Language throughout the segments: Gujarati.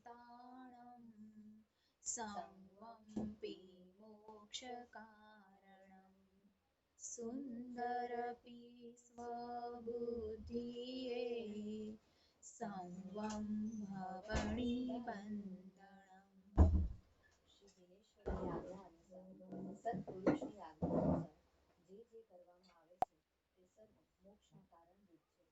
शान्ताणं संवं मोक्षकारणं सुन्दरपि स्वबुद्धिये संवं भवणिबन्धनम्। શ્રી દિનેશ્વરની આજ્ઞા અનુસાર સત્પુરુષની આજ્ઞા અનુસાર જે કરવામાં આવે છે તે સર્વ મોક્ષના કારણરૂપ છે.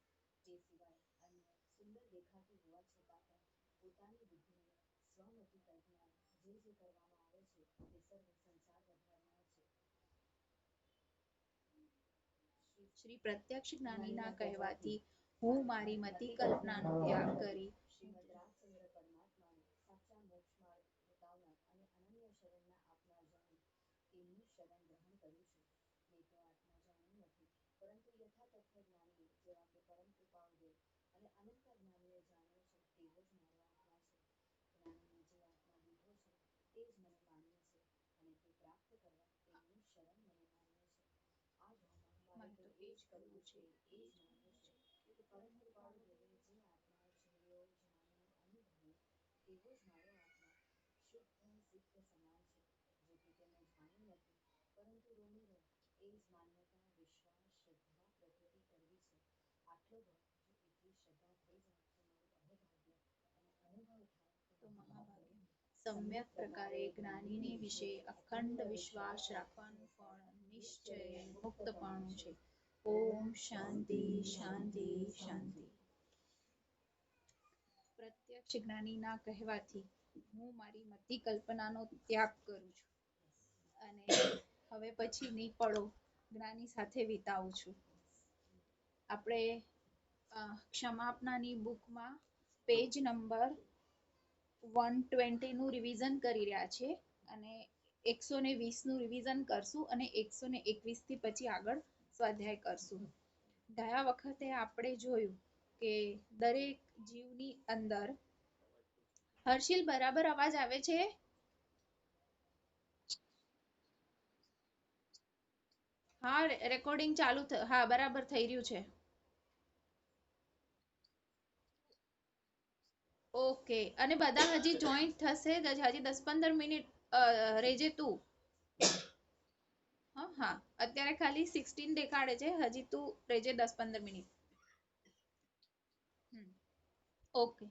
તે સિવાય અન્ય સુંદર દેખાતી હોવા છતાં પણ પોતાની બુદ્ધિને સ્વમતી કલ્પના જે કરવામાં આવે છે તે સર્વ સંસાર વધારનાર છે. શ્રી પ્રત્યક્ષ જ્ઞાનીના કહેવાથી હું મારી મતિ કલ્પનાનો ત્યાગ કરી શ્રીમદ રાજચંદ્ર પરમાત્માને સાચા મોક્ષ માર્ગ બતાવનાર અને અનન્ય શરણના આપનાર જાણી તેમની શરણ ગ્રહણ કરું છું. મેં તો આત્મા જાણ્યું નથી, પરંતુ યથા તથ્ય જ્ઞાનીઓ જેવા કે પરમ કૃપાળુદેવ અને અનંત જ્ઞાનીએ જાણ્યો છે તેવો જ મારો આત્મા છે. જ્ઞાનીએ જે આત્મા લીધો છે તે જ મને માન્ય છે અને તે પ્રાપ્ત કરવા તેમની શરણ મને માન્ય છે. આ ભાવમાં મારે તો એ જ કરવું છે, એ જ માનવું છે કે પરમ કૃપાળુદેવે જે આત્માનો જોયો, જાણ્યો, અનુભવ્યો તેવો જ મારો આત્મા શુદ્ધ સિદ્ધ સમાન છે. જો કે તેને જાણ્યું નથી, પરંતુ રોમેરો એ જ માન્યતા, વિશ્વાસ, શ્રદ્ધા, પ્રતીતિ કરવી છે. આટલો ભાવ જો એટલી શ્રદ્ધા થઈ જાય તો મારું અહોભાગ્ય અને અનુભવ થાય તો મહાભાગ્ય. સમ્યક પ્રકારે જ્ઞાનીની વિશે અખંડ વિશ્વાસ રાખવાનું ફળ નિશ્ચય મુક્તપણું છે. ઓમ શાંતિ શાંતિ શાંતિ. પ્રત્યક્ષ જ્ઞાનીના કહેવાથી હું મારી મતિ કલ્પનાનો ત્યાગ કરું છું અને હવે પછીની પળો જ્ઞાની સાથે વિતાવું છું. આપણે ક્ષમાપનાની બુકમાં પેજ નંબર 120 નું રિવિઝન કરી રહ્યા છે અને 120 નું રિવિઝન કરશું અને 121 થી પછી આગળ સ્વાધ્યાય કરશું. ગયા વખતે આપણે જોયું કે દરેક જીવની અંદર હર્ષિલ બરાબર અવાજ આવે છે? હા, રેકોર્ડિંગ ચાલુ હા બરાબર થઈ રહ્યું છે. ઓકે, અને બધા હજી જોઈન્ટ થશે હજી 10-15 મિનિટ રેજે તું. હા, અત્યારે ખાલી 16 દેખાડે છે, હજી તું રેજે 10-15 મિનિટ. ઓકે.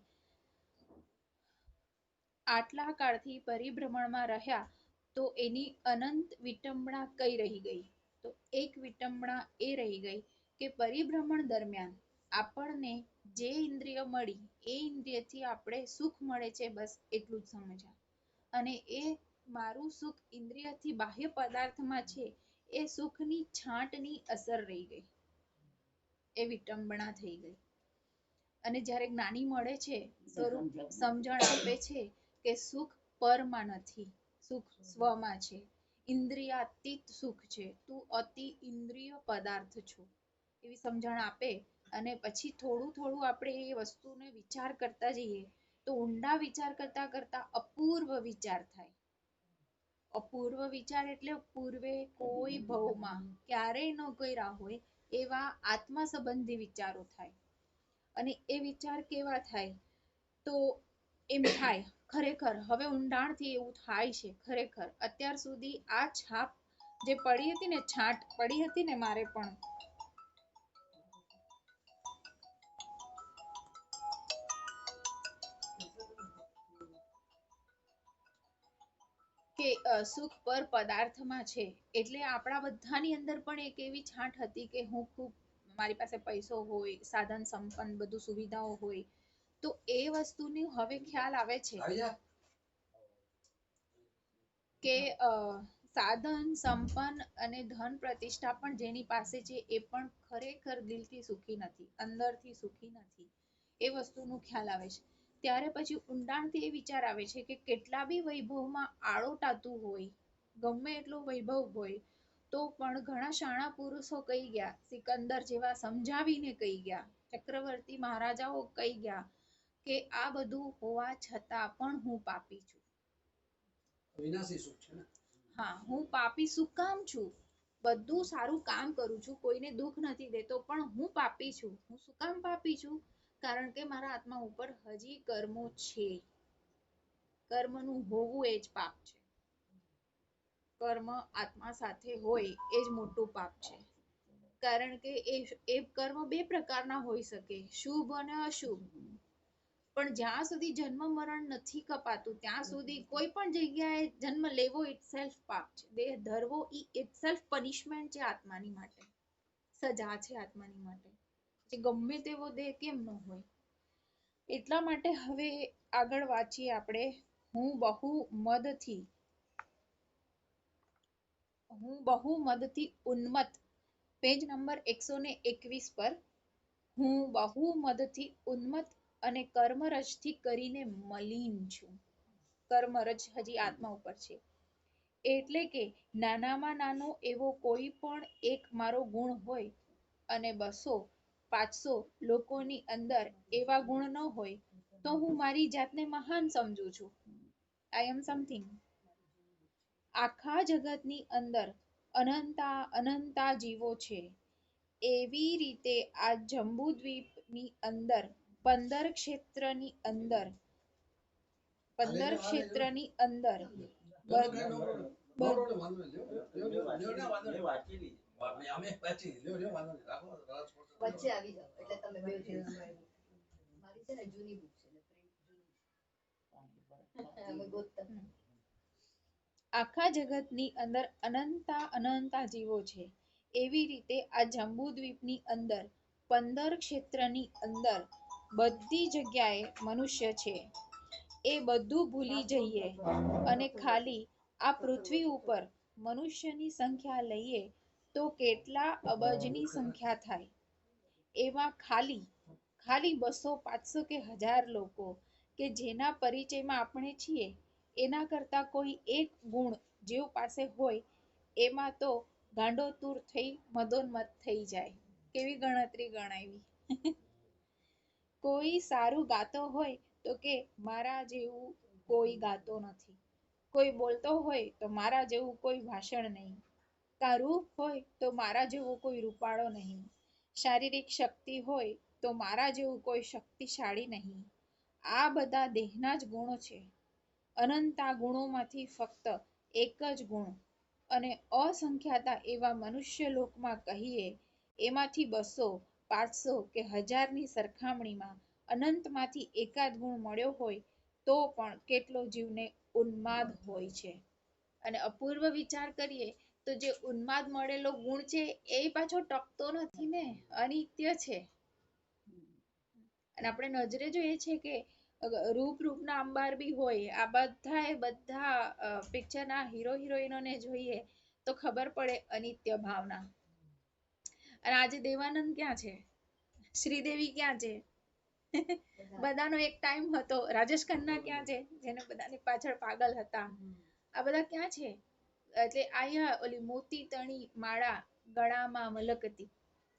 આટલા કાળથી પરિભ્રમણમાં રહ્યા તો એની અનંત વિટંબણા કઈ રહી ગઈ? તો એક વિટંબણા એ રહી ગઈ કે પરિભ્રમણ દરમિયાન આપણને જે ઇન્દ્રિય મળી એ ઇન્દ્રિયથી આપણે સુખ મળે છે બસ એટલું જ સમજ્યા અને એ મારું સુખ ઇન્દ્રિયથી બાહ્ય પદાર્થમાં છે એ સુખની છાંટની અસર રહી ગઈ. એ વિટંબણા થઈ ગઈ. અને જ્યારે જ્ઞાની મળે છે સ્વરૂપ સમજણ આપે છે કે સુખ પરમાં નથી, સુખ સ્વમાં છે, ઇન્દ્રિયાતીત સુખ છે, તું અતિ ઇન્દ્રિય પદાર્થ છો એવી સમજણ આપે અને પછી થોડું થોડું આપણે એ વસ્તુને વિચાર કરતા જઈએ તો ઊંડા વિચાર કરતા કરતા અપૂર્વ વિચાર થાય. અપૂર્વ વિચાર એટલે પૂર્વે કોઈ ભવમાં ક્યારેય ન કર્યા હોય એવા આત્મ સંબંધી વિચારો થાય. અને એ વિચાર કેવા થાય તો એમ થાય ખરેખર હવે ઊંડાણથી એવું થાય છે ખરેખર અત્યાર સુધી આ છાપ જે પડી હતી ને છાંટ પડી હતી ને મારે પણ કે સુખ પર પદાર્થમાં છે એટલે આપણા બધાની અંદર પણ એક એવી છાંટ હતી કે હું ખૂબ મારી પાસે પૈસો હોય, સાધન સંપન્ન બધું સુવિધાઓ હોય તો એ વસ્તુની હવે ખ્યાલ આવે છે કે સાધન સંપન્ન અને ધન પ્રતિષ્ઠા પણ જેની પાસે છે એ પણ ખરેખર દિલથી સુખી નથી, અંદરથી સુખી નથી એ વસ્તુનો ખ્યાલ આવે છે. ત્યારે પછી ઊંડાણથી એ વિચાર આવે છે કે કેટલા બી વૈભવમાં આળોટાતું હોય, ગમે એટલો વૈભવ હોય તો પણ ઘણા શાણા પુરુષો કહી ગયા, સિકંદર જેવા સમજાવીને કહી ગયા, ચક્રવર્તી મહારાજાઓ કહી ગયા કે આ બધું હોવા છતાં પણ હું પાપી છું. વિનાશી સુખ છે ને? હા, હું પાપી શું કામ છું? બધું સારું કામ કરું છું, કોઈને દુઃખ નથી દેતો પણ હું પાપી છું. હું શું કામ પાપી છું? કારણ કે મારા આત્મા ઉપર હજી કર્મો છે. કર્મનું હોવું એ જ પાપ છે. કર્મ આત્મા સાથે હોય એ જ મોટું પાપ છે. કારણ કે એ કર્મ બે પ્રકારના હોઈ શકે, શુભ અને અશુભ. પણ જ્યાં સુધી જન્મ મરણ નથી કપાતું ત્યાં સુધી કોઈ પણ જગ્યાએ જન્મ લેવો itself પાપ છે. દેહ ધરવો itself punishment છે આત્માની માટે, સજા છે આત્માની માટે. જે ગમે તેવો દેહ કેમ ન હોય. એટલા માટે હવે આગળ વાંચીએ આપણે, હું બહુ મદથી ઉન્મત્ત, પેજ નંબર 121 પર. હું બહુ મદથી ઉન્મત્ત અને કર્મરજથી કરીને મલિન છું. કર્મરજ હજી આત્મા ઉપર છે. એટલે કે નાનામાં નાનો એવો કોઈ પણ એક મારો ગુણ હોય અને 200-500 લોકોની અંદર એવા ગુણ ન હોય તો હું મારી જાતને મહાન સમજું છું. I am something. આખા જગતની અંદર અનંતા જીવો છે. એવી રીતે આ જંબુદ્વીપની અંદર 15 ક્ષેત્રની અંદર વચ્ચે આવી જાઓ એટલે તમે બે મારી છે ને જૂની બુક છે એટલે અમે ગોતતા આખા જગતની અંદર અનંતા જીવો છે. એવી રીતે આ જંબુદ્વીપની અંદર 15 ક્ષેત્રની અંદર બધી જગ્યાએ મનુષ્ય છે. એ બધું ભૂલી જઈએ અને ખાલી આ પૃથ્વી ઉપર મનુષ્યની સંખ્યા લઈએ તો કેટલા અબજની સંખ્યા થાય. એમાં ખાલી 200-500 કે 1000 લોકો કે જેના પરિચયમાં આપણે છીએ એના કરતા કોઈ એક ગુણ જેવ પાસે હોય એમાં તો ગાંડોતુર થઈ મદોન્મત્ત થઈ જાય. કેવી ગણતરી ગણાવી. કોઈ સારું ગાતો હોય તો કે મારા જેવું કોઈ ગાતો નથી. કોઈ બોલતો હોય તો મારા જેવું કોઈ ભાષણ નહીં. કાં રૂપ હોય તો મારા જેવો કોઈ રૂપાળો નહીં. શારીરિક શક્તિ હોય તો મારા જેવું કોઈ શક્તિશાળી નહીં. આ બધા દેહના જ ગુણો છે. અનંતા ગુણોમાંથી ફક્ત એક જ ગુણ અને અસંખ્યાતા એવા મનુષ્ય લોકમાં કહીએ એમાંથી 200-500 કે 1000 ની સરખામણીમાં અનંતમાંથી એકાદ ગુણ મળ્યો હોય તો પણ કેટલો જીવને ઉન્માદ હોય છે. અને અપૂર્વ વિચાર કરીએ તો જે ઉન્માદ મળેલો ગુણ છે એ પાછો ટકતો નથી ને, અનિત્ય છે. અને આપણે નજરે જોઈએ છે કે રૂપના અંબાર બી હોય. આ બધા પિક્ચર ના હીરો હિરોઈનોને જોઈએ તો ખબર પડે અનિત્ય ભાવના. અને આજે દેવાનંદ ક્યાં છે, શ્રીદેવી ક્યાં છે, બધાનો એક ટાઈમ હતો. રાજેશ ખન્ના ક્યાં છે, જેને બધાની પાછળ પાગલ હતા. આ બધા ક્યાં છે? એટલે અહીંયા ઓલી મોતી તણી માળા ગળામાં મલકતી,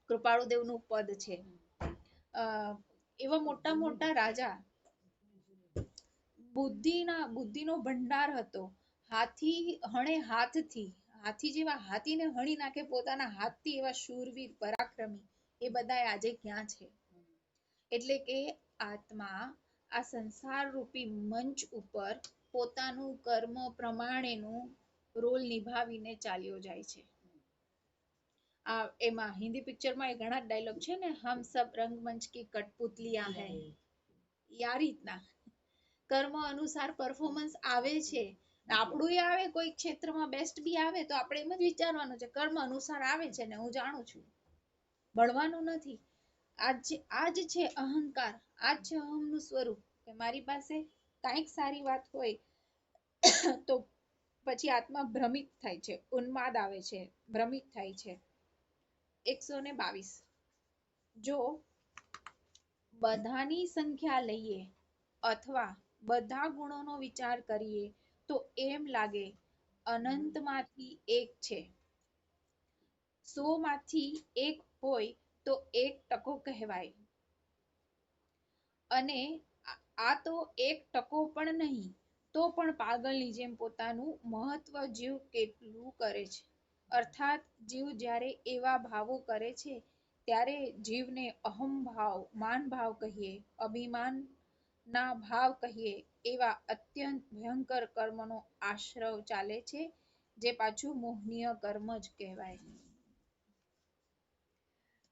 કૃપાળુદેવ નું પદ છે. એવા મોટા મોટા રાજા, બુદ્ધિનો ભંડાર હતો. હાથી જેવા હાથીને હણી નાખે પોતાના હાથથી એવા શૂરવીર પરાક્રમી એ બધા આજે ક્યાં છે? એટલે કે આત્મા આ સંસાર રૂપી મંચ ઉપર પોતાનું કર્મ પ્રમાણેનું રોલ નિભાવીને ચાલ્યો જાય છે. એમાં હિન્દી પિક્ચરમાં ઘણા ડાયલોગ છે ને, હમ સબ રંગમંચ કી કઠપુતલિયા હૈ. આ રીતના કર્મ અનુસાર પરફોર્મન્સ આવે છે. આપણું આવે કોઈ ક્ષેત્રમાં બેસ્ટ બી આવે તો આપણે એમ જ વિચારવાનું છે કર્મ અનુસાર આવે છે ને હું જાણું છું, ભણવાનું નથી. આજ છે અહંકાર, આજ છે અહમનું સ્વરૂપ કે મારી પાસે કાંઈક સારી વાત હોય તો પછી આત્મા ભ્રમિત થાય છે, ઉન્માદ આવે છે, ભ્રમિત થાય છે. 122 જો બધાની સંખ્યા લઈએ અથવા બધા ગુણોનો વિચાર કરીએ તો એમ લાગે અનંતમાંથી એક છે. 100 માંથી એક હોય તો 1% કહેવાય. અને આ તો 1% પણ નહીં તો પણ પાગલની જેમ પોતાનું મહત્વ જીવ કેટલું કરે છે. અર્થાત જીવ જ્યારે એવા ભાવો કરે છે ત્યારે જીવને અહમ ભાવ, માન ભાવ કહીએ, અભિમાન ના ભાવ કહીએ એવા અત્યંત ભયંકર કર્મનો આશ્રવ ચાલે છે જે પાછું મોહનીય કર્મ જ કહેવાય.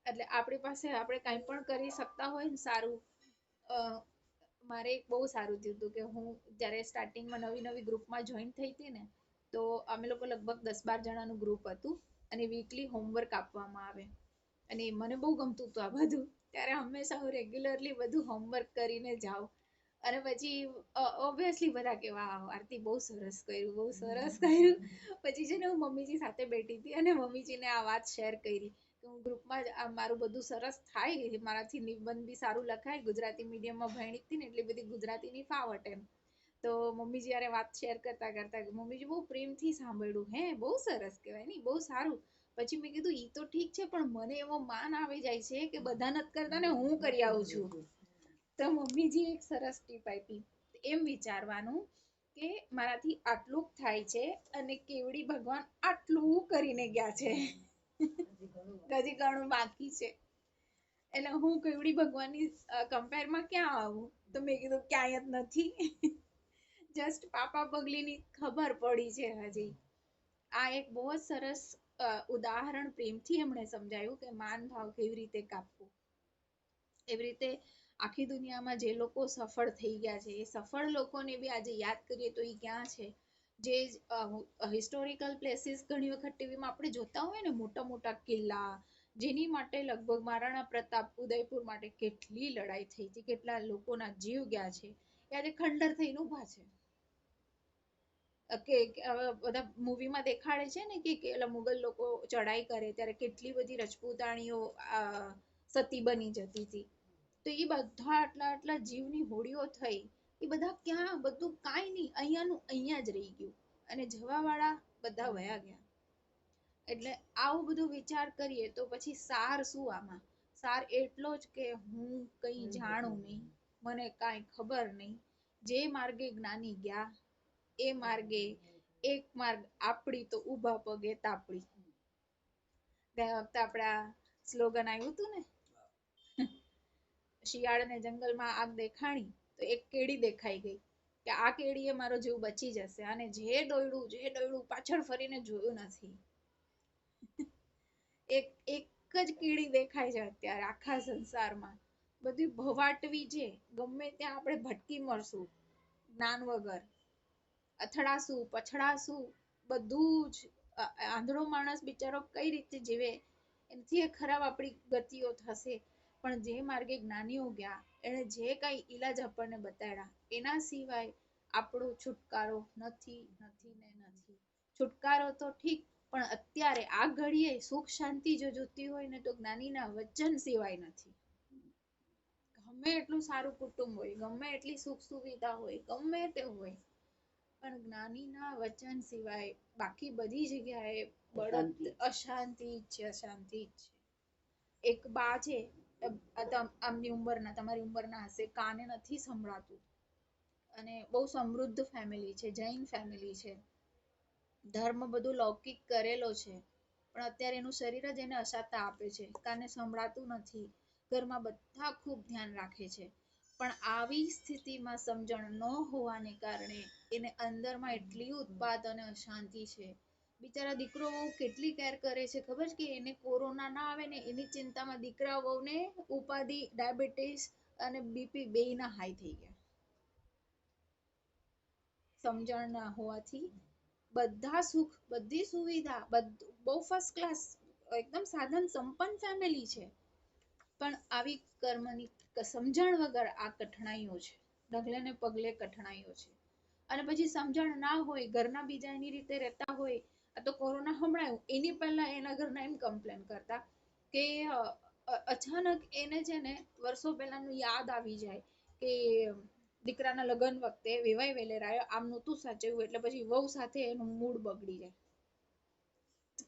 એટલે આપણી પાસે આપણે કંઈ પણ કરી શકતા હોય ને સારું. મારે એક બહુ સારું થયું હતું કે હું જ્યારે સ્ટાર્ટિંગમાં નવી નવી ગ્રુપમાં જોઈન થઈ હતી ને, તો અમે લોકો લગભગ 10-12 જણાનું ગ્રુપ હતું અને વીકલી હોમવર્ક આપવામાં આવે અને મને બહુ ગમતું હતું આ બધું. ત્યારે હંમેશા હું રેગ્યુલરલી બધું હોમવર્ક કરીને જાઉં અને પછી ઓબ્વિયસલી બધા કે વાહ આરતી બહુ સરસ કર્યું, બહુ સરસ કર્યું. પછી છે ને હું મમ્મીજી સાથે બેઠી હતી અને મમ્મીજીને આ વાત શેર કરી કે હું ગ્રુપમાં જ મારું બધું સરસ થાય, મારાથી નિબંધ બી સારું લખાય, ગુજરાતી મીડિયમમાં ભણી હતી ને એટલે બધી ગુજરાતીની ફાવટ એમ. તો મમ્મીજી હારે વાત શેર કરતા કરતા મમ્મીજી બહુ પ્રેમથી સાંભળ્યું, હે બહુ સરસ કહેવાય ને, બહુ સારું. પછી મેં કીધું ઈ તો ઠીક છે પણ મને એવો માન આવી જાય છે કે બધા નથી કરતા ને હું કરી આવું છું. તો મમ્મીજી એક સરસ ટીપ આપી, એમ વિચારવાનું કે મારાથી આટલું થાય છે અને કેવડી ભગવાન આટલું કરીને ગયા છે. હજી ઘણું બાકી છે. એટલે હું કેવડી ભગવાનની કમ્પેરમાં ક્યાં આવું? તો મેં કીધું ક્યાંય જ નથી. જસ્ટ પાપા પગલીની ખબર પડી છે હજી. આ એક બહુ જ સરસ ઉદાહરણ પ્રેમથી એમણે સમજાયું કે માન ભાવ કેવી રીતે કાપવું. એવી રીતે આખી દુનિયામાં જે લોકો સફળ થઈ ગયા છે, એ સફળ લોકોને બી આજે યાદ કરીએ તો એ ક્યાં છે? જે હિસ્ટોરિકલ પ્લેસીસ ઘણી વખત ટીવીમાં આપણે જોતા હોય ને, મોટા મોટા કિલ્લા, જેની માટે લગભગ મહારાણા પ્રતાપ ઉદયપુર માટે કેટલી લડાઈ થઈ હતી, કેટલા લોકોના જીવ ગયા છે, એ આજે ખંડર થઈને ઉભા છે. કે બધા મૂવીમાં દેખાડે છે ને કે મુગલ લોકો ચડાઈ કરે ત્યારે કેટલી બધી રજપૂતાણીઓ સતી બની જતી હતી. તો એ બધા આટલા જીવની હોડીઓ થઈ, એ બધા ક્યાં? બધું કાંઈ નહીં, અહીંયાનું અહીંયા જ રહી ગયું અને જવા વાળા બધા વયા ગયા. એટલે આવું બધું વિચાર કરીએ તો પછી સાર શું આમાં? સાર એટલો જ કે હું કંઈ જાણું નહીં, મને કાંઈ ખબર નહીં, જે માર્ગે જ્ઞાની ગયા એ માર્ગે એક માર્ગ આપડી તો ઊભા પગે તાપડી. ગયા વખતે આપડા સ્લોગન આવ્યું હતું ને, શિયાળને જંગલમાં આગ દેખાણી તો એક કેડી દેખાઈ ગઈ કે આ કેડીએ મારો જીવ બચી જશે, અને જે દોડ્યું પાછળ ફરીને જોયું નથી. એક જ કીડી દેખાય છે અત્યારે આખા સંસારમાં. બધી ભવાટવી છે, ગમે ત્યાં આપણે ભટકી મળશું જ્ઞાન વગર. અથડાશું પછડાશું બધું જ. આંધળો માણસ બિચારો કઈ રીતે જીવે? એનાથી ખરાબ આપણી ગતિઓ થશે. પણ જે માર્ગે જ્ઞાનીઓ ગયા, એને જે કઈ ઈલાજ આપણને બતાડ્યા, એના સિવાય આપણો છુટકારો નથી, નથી ને નથી. છુટકારો તો ઠીક, પણ અત્યારે આ ઘડીએ સુખ શાંતિ જો જોતી હોય ને તો જ્ઞાનીના વચન સિવાય નથી. ગમે એટલું સારું કુટુંબ હોય, ગમે એટલી સુખ સુવિધા હોય, ગમે તે હોય, પણ જ્ઞાનીના વચન સિવાય બાકી બધી જગ્યાએ અશાંતિ જ છે, અશાંતિ જ છે. એક બા છે, આમની ઉંમરના, તમારી ઉંમરના હશે, કાને નથી સંભળાતું અને બહુ સમૃદ્ધ ફેમિલી છે, જૈન ફેમિલી છે, ધર્મ બધું લૌકિક કરેલો છે, પણ અત્યારે એનું શરીર જ એને અસાતા આપે છે, કાને સંભળાતું નથી. ઘરમાં બધા ખૂબ ધ્યાન રાખે છે, પણ આવી સ્થિતિમાં સમજણ ન હોવાને કારણે એને અંદરમાં એટલી ઉત્પાત અને અશાંતિ છે. બિચારા દીકરો વહુ કેટલી કેર કરે છે ખબર? કે એને કોરોના ના આવે ને એની ચિંતામાં દીકરા વહુને ઉપાધિ, ડાયાબિટીસ અને બીપી બેયના હાઈ થઈ ગયા. સમજણ ના હોવાથી બધા સુખ, બધી સુવિધા, બહુ ફર્સ્ટ ક્લાસ, એકદમ સાધન સંપન્ન ફેમિલી છે, પણ આવી કર્મની સમજણ વગર આ કઠણાઈઓ છે. ડગલે ને પગલે કઠણાઈઓ છે. અને પછી સમજણ ના હોય, ઘરના બીજા એની રીતે રહેતા હોય, આ તો કોરોના હમણાં એની પહેલા એના ઘરના એમ કમ્પ્લેન કરતા કે અચાનક એને છે ને વર્ષો પહેલાનું યાદ આવી જાય કે દીકરાના લગ્ન વખતે વેવાઈ વેલેરા આમ નહોતું સાચવ્યું, એટલે પછી વહુ સાથે એનું મૂડ બગડી જાય.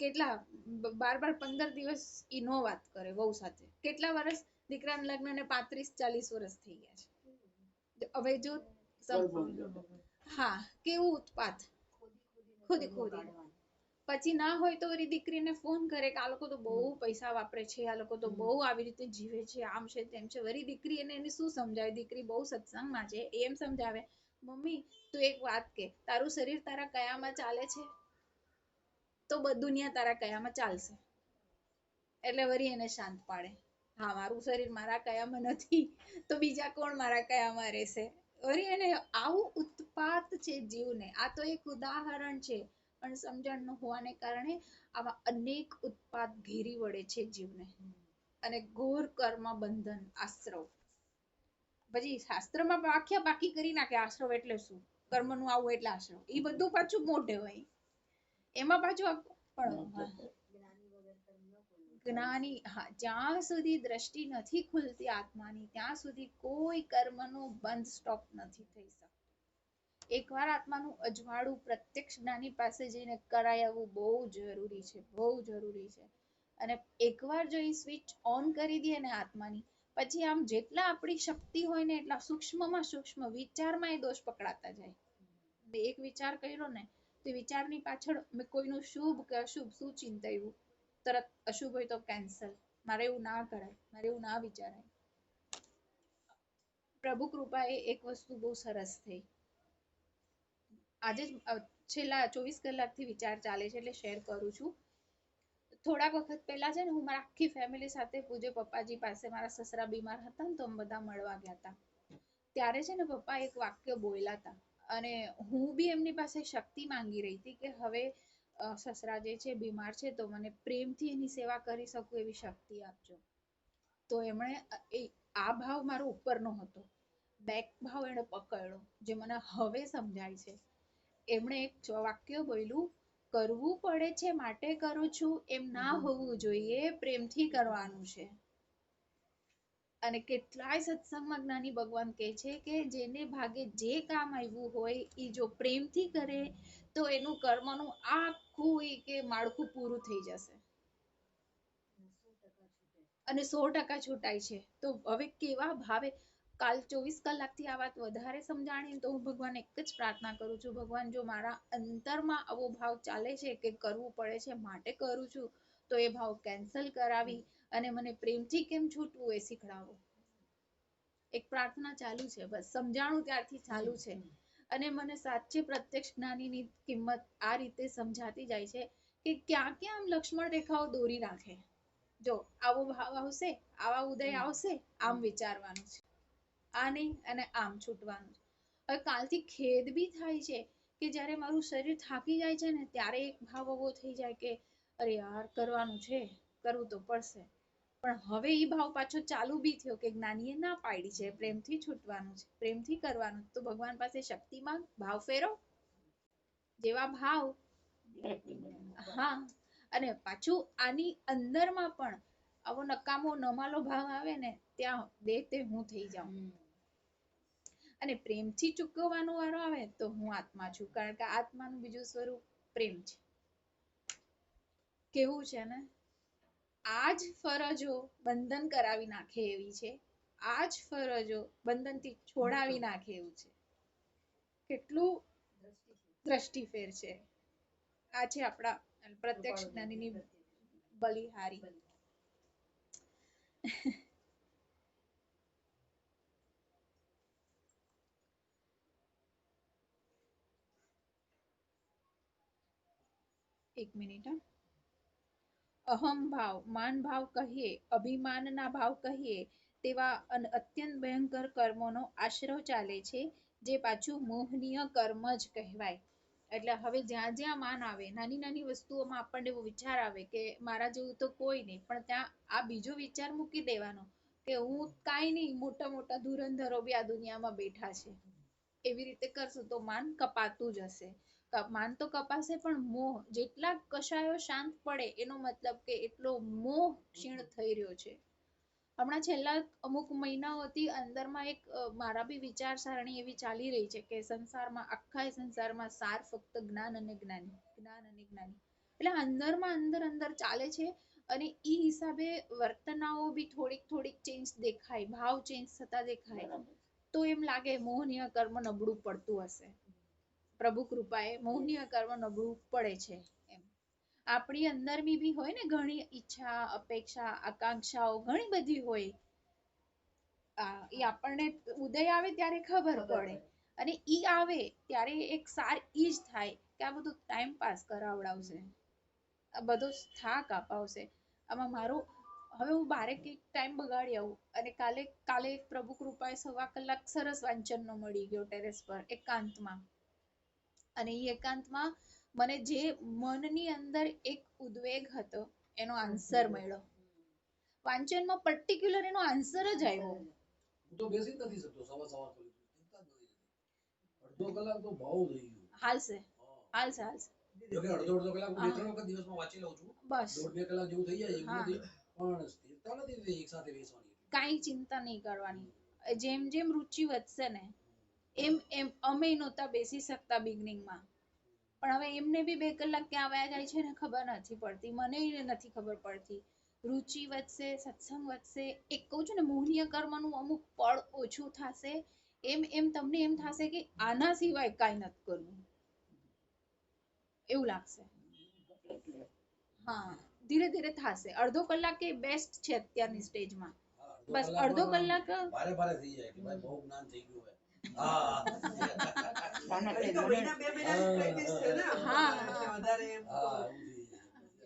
કેટલા 12-15 દિવસ ઈ નો વાત કરે વહુ સાથે. કેટલા વર્ષ? દીકરાના લગ્નને 35-40 વર્ષ થઈ ગયા છે. હવે જો હા, કેવું ઉત્પાત, ખુદી પછી ના હોય તો વળી દીકરીને ફોન કરે કે આ લોકો તો બહુ પૈસા વાપરે છે, આ લોકો તો બહુ આવી રીતે જીવે છે, આમ છે તેમ છે. વળી દીકરી એને શું સમજાવે, દીકરી બહુ સત્સંગમાં છે, એમ સમજાવે મમ્મી તું એક વાત કે તારું શરીર તારા કયામાં ચાલે છે તો દુનિયા તારા કયામાં ચાલશે. એટલે વળી એને શાંત પાડે, હા મારું શરીર મારા કયામાં નથી તો બીજા કોણ મારા કયામાં રહેશે. વળી એને આવું ઉત્પાત છે જીવને. આ તો એક ઉદાહરણ છે, પણ સમજણ ન હોવાને કારણે આવા અનેક ઉત્પાત ઘેરી વળે છે જીવને. અને ઘોર કર્મ બંધન આશ્રવ. પછી શાસ્ત્રમાં વ્યાખ્યા પાકી કરી નાખે આશ્રવ એટલે શું, કર્મનું આવું એટલે આશ્રવ. એ બધું પાછું મોઢે હોય, એમાં પાછું જ્ઞાની, હા જ્યાં સુધી દ્રષ્ટિ નથી ખુલતી આત્માની ત્યાં સુધી કોઈ કર્મનો બંધ સ્ટોપ નથી થઈ શકતો. એકવાર આત્માનું અજવાળું પ્રત્યક્ષ જ્ઞાની પાસે જઈને કરાય આવવું બહુ જરૂરી છે, બહુ જરૂરી છે. અને એકવાર જો એ સ્વિચ ઓન કરી દે ને આત્માની, પછી આમ જેટલા આપણી શક્તિ હોય ને એટલા સૂક્ષ્મમાં સૂક્ષ્મ વિચારમાં એ દોષ પકડાતા જાય. એક વિચાર કર્યો ને તો વિચારની પાછળ મેં કોઈનું શુભ કે અશુભ શું ચિંતાવ્યું, તરત અશુભ હોય તો કેન્સલ, મારે એવું ના કરાય, મારે એવું ના વિચારાય. પ્રભુ કૃપાએ એક વસ્તુ બહુ સરસ થઈ. આજે જ છેલ્લા 24 કલાકથી વિચાર ચાલે છે એટલે શેર કરું છું. થોડાક વખત પહેલા છે ને હું મારા આખી ફેમિલી સાથે પૂજ્ય પપ્પાજી પાસે, મારા સસરા બીમાર હતા ને તો અમે બધા મળવા ગયા હતા. ત્યારે છે ને પપ્પા એક વાક્ય બોલ્યા હતા અને હું બી એમની પાસે શક્તિ માંગી રહી હતી કે હવે સસરા જે છે બીમાર છે તો મને પ્રેમથી એની સેવા કરી શકું એવી શક્તિ આપજો. તો એમણે આ ભાવ મારો ઉપરનો હતો, બેક ભાવ એણે પકડ્યો જે મને હવે સમજાય છે. એમણે એક વાક્ય બોલ્યું, કરવું પડે છે માટે કરું છું એમ ના હોવું જોઈએ, પ્રેમથી કરવાનું છે. અને કેટલાય સત્સંગમાં જ્ઞાની ભગવાન કહે છે કે જેને ભાગે જે કામ આવ્યું હોય એ જો પ્રેમથી કરે તો એનું કર્મનું આખું કે માળખું પૂરું થઈ જશે અને 100% છૂટાય છે. તો હવે કેવા ભાવે કાલ 24 કલાકથી આ વાત વધારે સમજાણી તો હું ભગવાન એક જ પ્રાર્થના કરું છું, ભગવાન જો મારા અંતરમાં આવો ભાવ ચાલે છે કે કરવું પડે છે માટે કરું છું તો એ ભાવ કેન્સલ કરાવી અને મને પ્રેમથી કેમ છૂટવું એ શીખડાવો. એક પ્રાર્થના ચાલુ છે, બસ સમજાણું ત્યારથી ચાલુ છે. અને મને સાચે પ્રત્યક્ષ જ્ઞાનીની કિંમત આ રીતે સમજાતી જાય છે કે ક્યાં ક્યાં આમ લક્ષ્મણ રેખાઓ દોરી રાખે. જો આવો ભાવ આવશે, આવા ઉદય આવશે, આમ વિચારવાનું છે, આ નહીં અને આમ છૂટવાનું છે. હવે કાલથી ખેદ બી થાય છે કે જ્યારે મારું શરીર થાકી જાય છે ને ત્યારે એક ભાવ એવો થઈ જાય કે અરે યાર કરવાનું છે, કરવું તો પડશે. પણ હવે એ ભાવ પાછો ચાલુ બી થયો કે જ્ઞાનીએ ના પાડી છે પ્રેમથી છૂટવાનું છે, પ્રેમથી કરવાનું. તો ભગવાન પાસે શક્તિ માંગ, ભાવ ફેરવ, જેવા ભાવ. હા, અને પાછું આની અંદરમાં પણ આવો નકામો નમાલો ભાવ આવે ને ત્યાં દેહ તે હું થઈ જાઉં. અને પ્રેમથી ચૂકવવાનો વારો આવે તો હું આત્મા છું, કારણ કે આત્માનું બીજું સ્વરૂપ પ્રેમ છે. કેવું છે ને, આજ ફરજો બંધન કરાવી નાખે એવી છે, આજ ફરજો બંધનથી છોડાવી નાખે એવું છે. કેટલું દ્રષ્ટિફેર છે. આ છે આપણા પ્રત્યક્ષ જ્ઞાનીની બલિહારી. એક મિનિટ. અહમ ભાવ, માન ભાવ કહીએ, અભિમાનના ભાવ કહીએ તેવા અત્યંત ભયંકર કર્મોનો આશ્રવ ચાલે છે જે પાછું મોહનીય કર્મ જ કહેવાય. એટલે હવે જ્યાં જ્યાં માન આવે, નાની નાની વસ્તુઓમાં આપણને એવો વિચાર આવે કે મારા જેવું તો કોઈ નહીં, પણ ત્યાં આ બીજો વિચાર મૂકી દેવાનો કે હું કાંઈ નહીં, મોટા મોટા ધુરંધરો બી આ દુનિયામાં બેઠા છે. એવી રીતે કરશું તો માન કપાતું જ હશે. માન તો કપાશે પણ મોહ, જેટલા કષાયો શાંત પડે એનો મતલબ કે એટલો મોહ ક્ષીણ થઈ રહ્યો છે. હમણાં છેલ્લા અમુક મહિનાઓથી અંદરમાં એક મારા બી વિચાર સારણી એવી ચાલી રહી છે કે સંસારમાં, આખા સંસારમાં સાર ફક્ત જ્ઞાન અને જ્ઞાની, જ્ઞાન અને જ્ઞાની. એટલે અંદરમાં અંદર ચાલે છે અને ઈ હિસાબે વર્તનાઓ બી થોડીક ચેન્જ દેખાય, ભાવ ચેન્જ થતા દેખાય. તો એમ લાગે મોહનીય કર્મ નબળું પડતું હશે. પ્રભુ કૃપાએ મોહનીય કર્મ નબળું પડે છે એમ. આપણી અંદર બી હોય ને ઘણી ઈચ્છા, અપેક્ષા, આકાંક્ષાઓ ઘણી બધી હોય. એ આપણને ઉદય આવે ત્યારે ખબર પડે અને ઈ આવે ત્યારે એક સાર ઈ જ થાય કે આ બધું ટાઈમ પાસ કરાવડાવશે, આ બધો થાક અપાવશે. આમાં મારું હવે હું બારે કઈક ટાઈમ બગાડી આવું અને કાલે પ્રભુ કૃપાએ 1.25 કલાક સરસ વાંચન નો મળી ગયો ટેરેસ પર એકાંતમાં. અને એ એકાંતમાં મને જે મનની અંદર એક ઉદ્વેગ હતો એનો આન્સર મળ્યો. વાંચનમાં પર્ટિક્યુલર એનો આન્સર જ આવ્યો. હું તો બેસી જ નથી શકતો સવાર સુધી, ચિંતા જ નથી. અડધો કલાક તો બહુ થઈ ગયું. હાલશે હાલશે. જોકે અડધો કલાક હું 2-3 વખત દિવસમાં વાંચી લઉં છું. બસ 1.5-2 કલાક જેવું થઈ જાય એવું નથી, પણ સ્થિરતા નથી થતી એક સાથે બેસવાની. કાંઈ ચિંતા નહીં કરવાની. જેમ જેમ રુચિ વધશે ને એમ એમ અમે નહોતા બેસી શકતા બિગનિંગમાં, પણ હવે એમને બી 2 કલાક ક્યાં વયા જાય છે ને ખબર નથી પડતી, મને નથી ખબર પડતી. રુચિ વધશે, સત્સંગ વધશે, એક કહું છું ને મોહનીય કર્મનું અમુક પળ ઓછું થશે, એમ એમ તમને એમ થશે કે આના સિવાય કાંઈ નથી કરવું એવું લાગશે. હા, ધીરે ધીરે થશે. અડધો કલાક એ બેસ્ટ છે અત્યારની સ્ટેજમાં. બસ અડધો કલાક ભારે ભારે થઈ જાય કે ભાઈ બહુ જ્ઞાન થઈ ગયું હોય. હા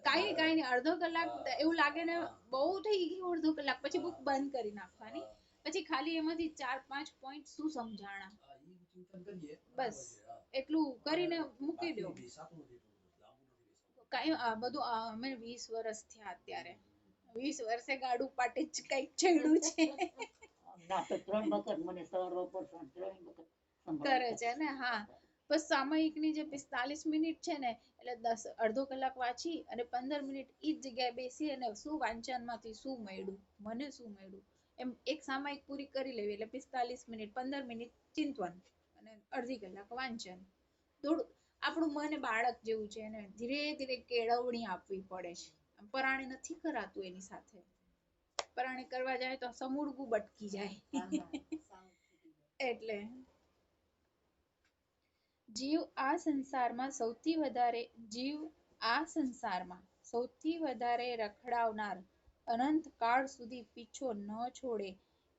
કાંઈ નહીં અડધો કલાક એવું લાગે ને બહુ થઈ ગયું અડધો કલાક, પછી બુક બંધ કરી નાખવાની. પછી ખાલી એમાંથી 4-5 પોઈન્ટ શું સમજાણા બસ એટલું કરીને મૂકી દો. કાંઈ આ બધું અમે 20 વર્ષ થયા અત્યારે, 20 વર્ષે ગાડું પાટે જ કઈક છેડું છે. કરે છે ને. હા, બસ સામયિકની જે 45 મિનિટ છે ને એટલે અડધો કલાક વાંચી અને 15 મિનિટ ઈ જ જગ્યાએ બેસી અને શું વાંચનમાંથી શું મળ્યું, મને શું મળ્યું એમ એક સામયિક પૂરી કરી લેવી એટલે 45 મિનિટ 15 મિનિટ ચિંતવન અને અડધી કલાક વાંચન. થોડું આપણું મન બાળક જેવું છે, એને ધીરે ધીરે કેળવણી આપવી પડે છે. પરાણે નથી કરાતું એની સાથે. પરાણે કરવા જાય તો સમૂળગું બટકી જાય. એટલે જીવ આ સંસારમાં સૌથી વધારે રખડાવનાર, અનંત કાળ સુધી પીછો ન છોડે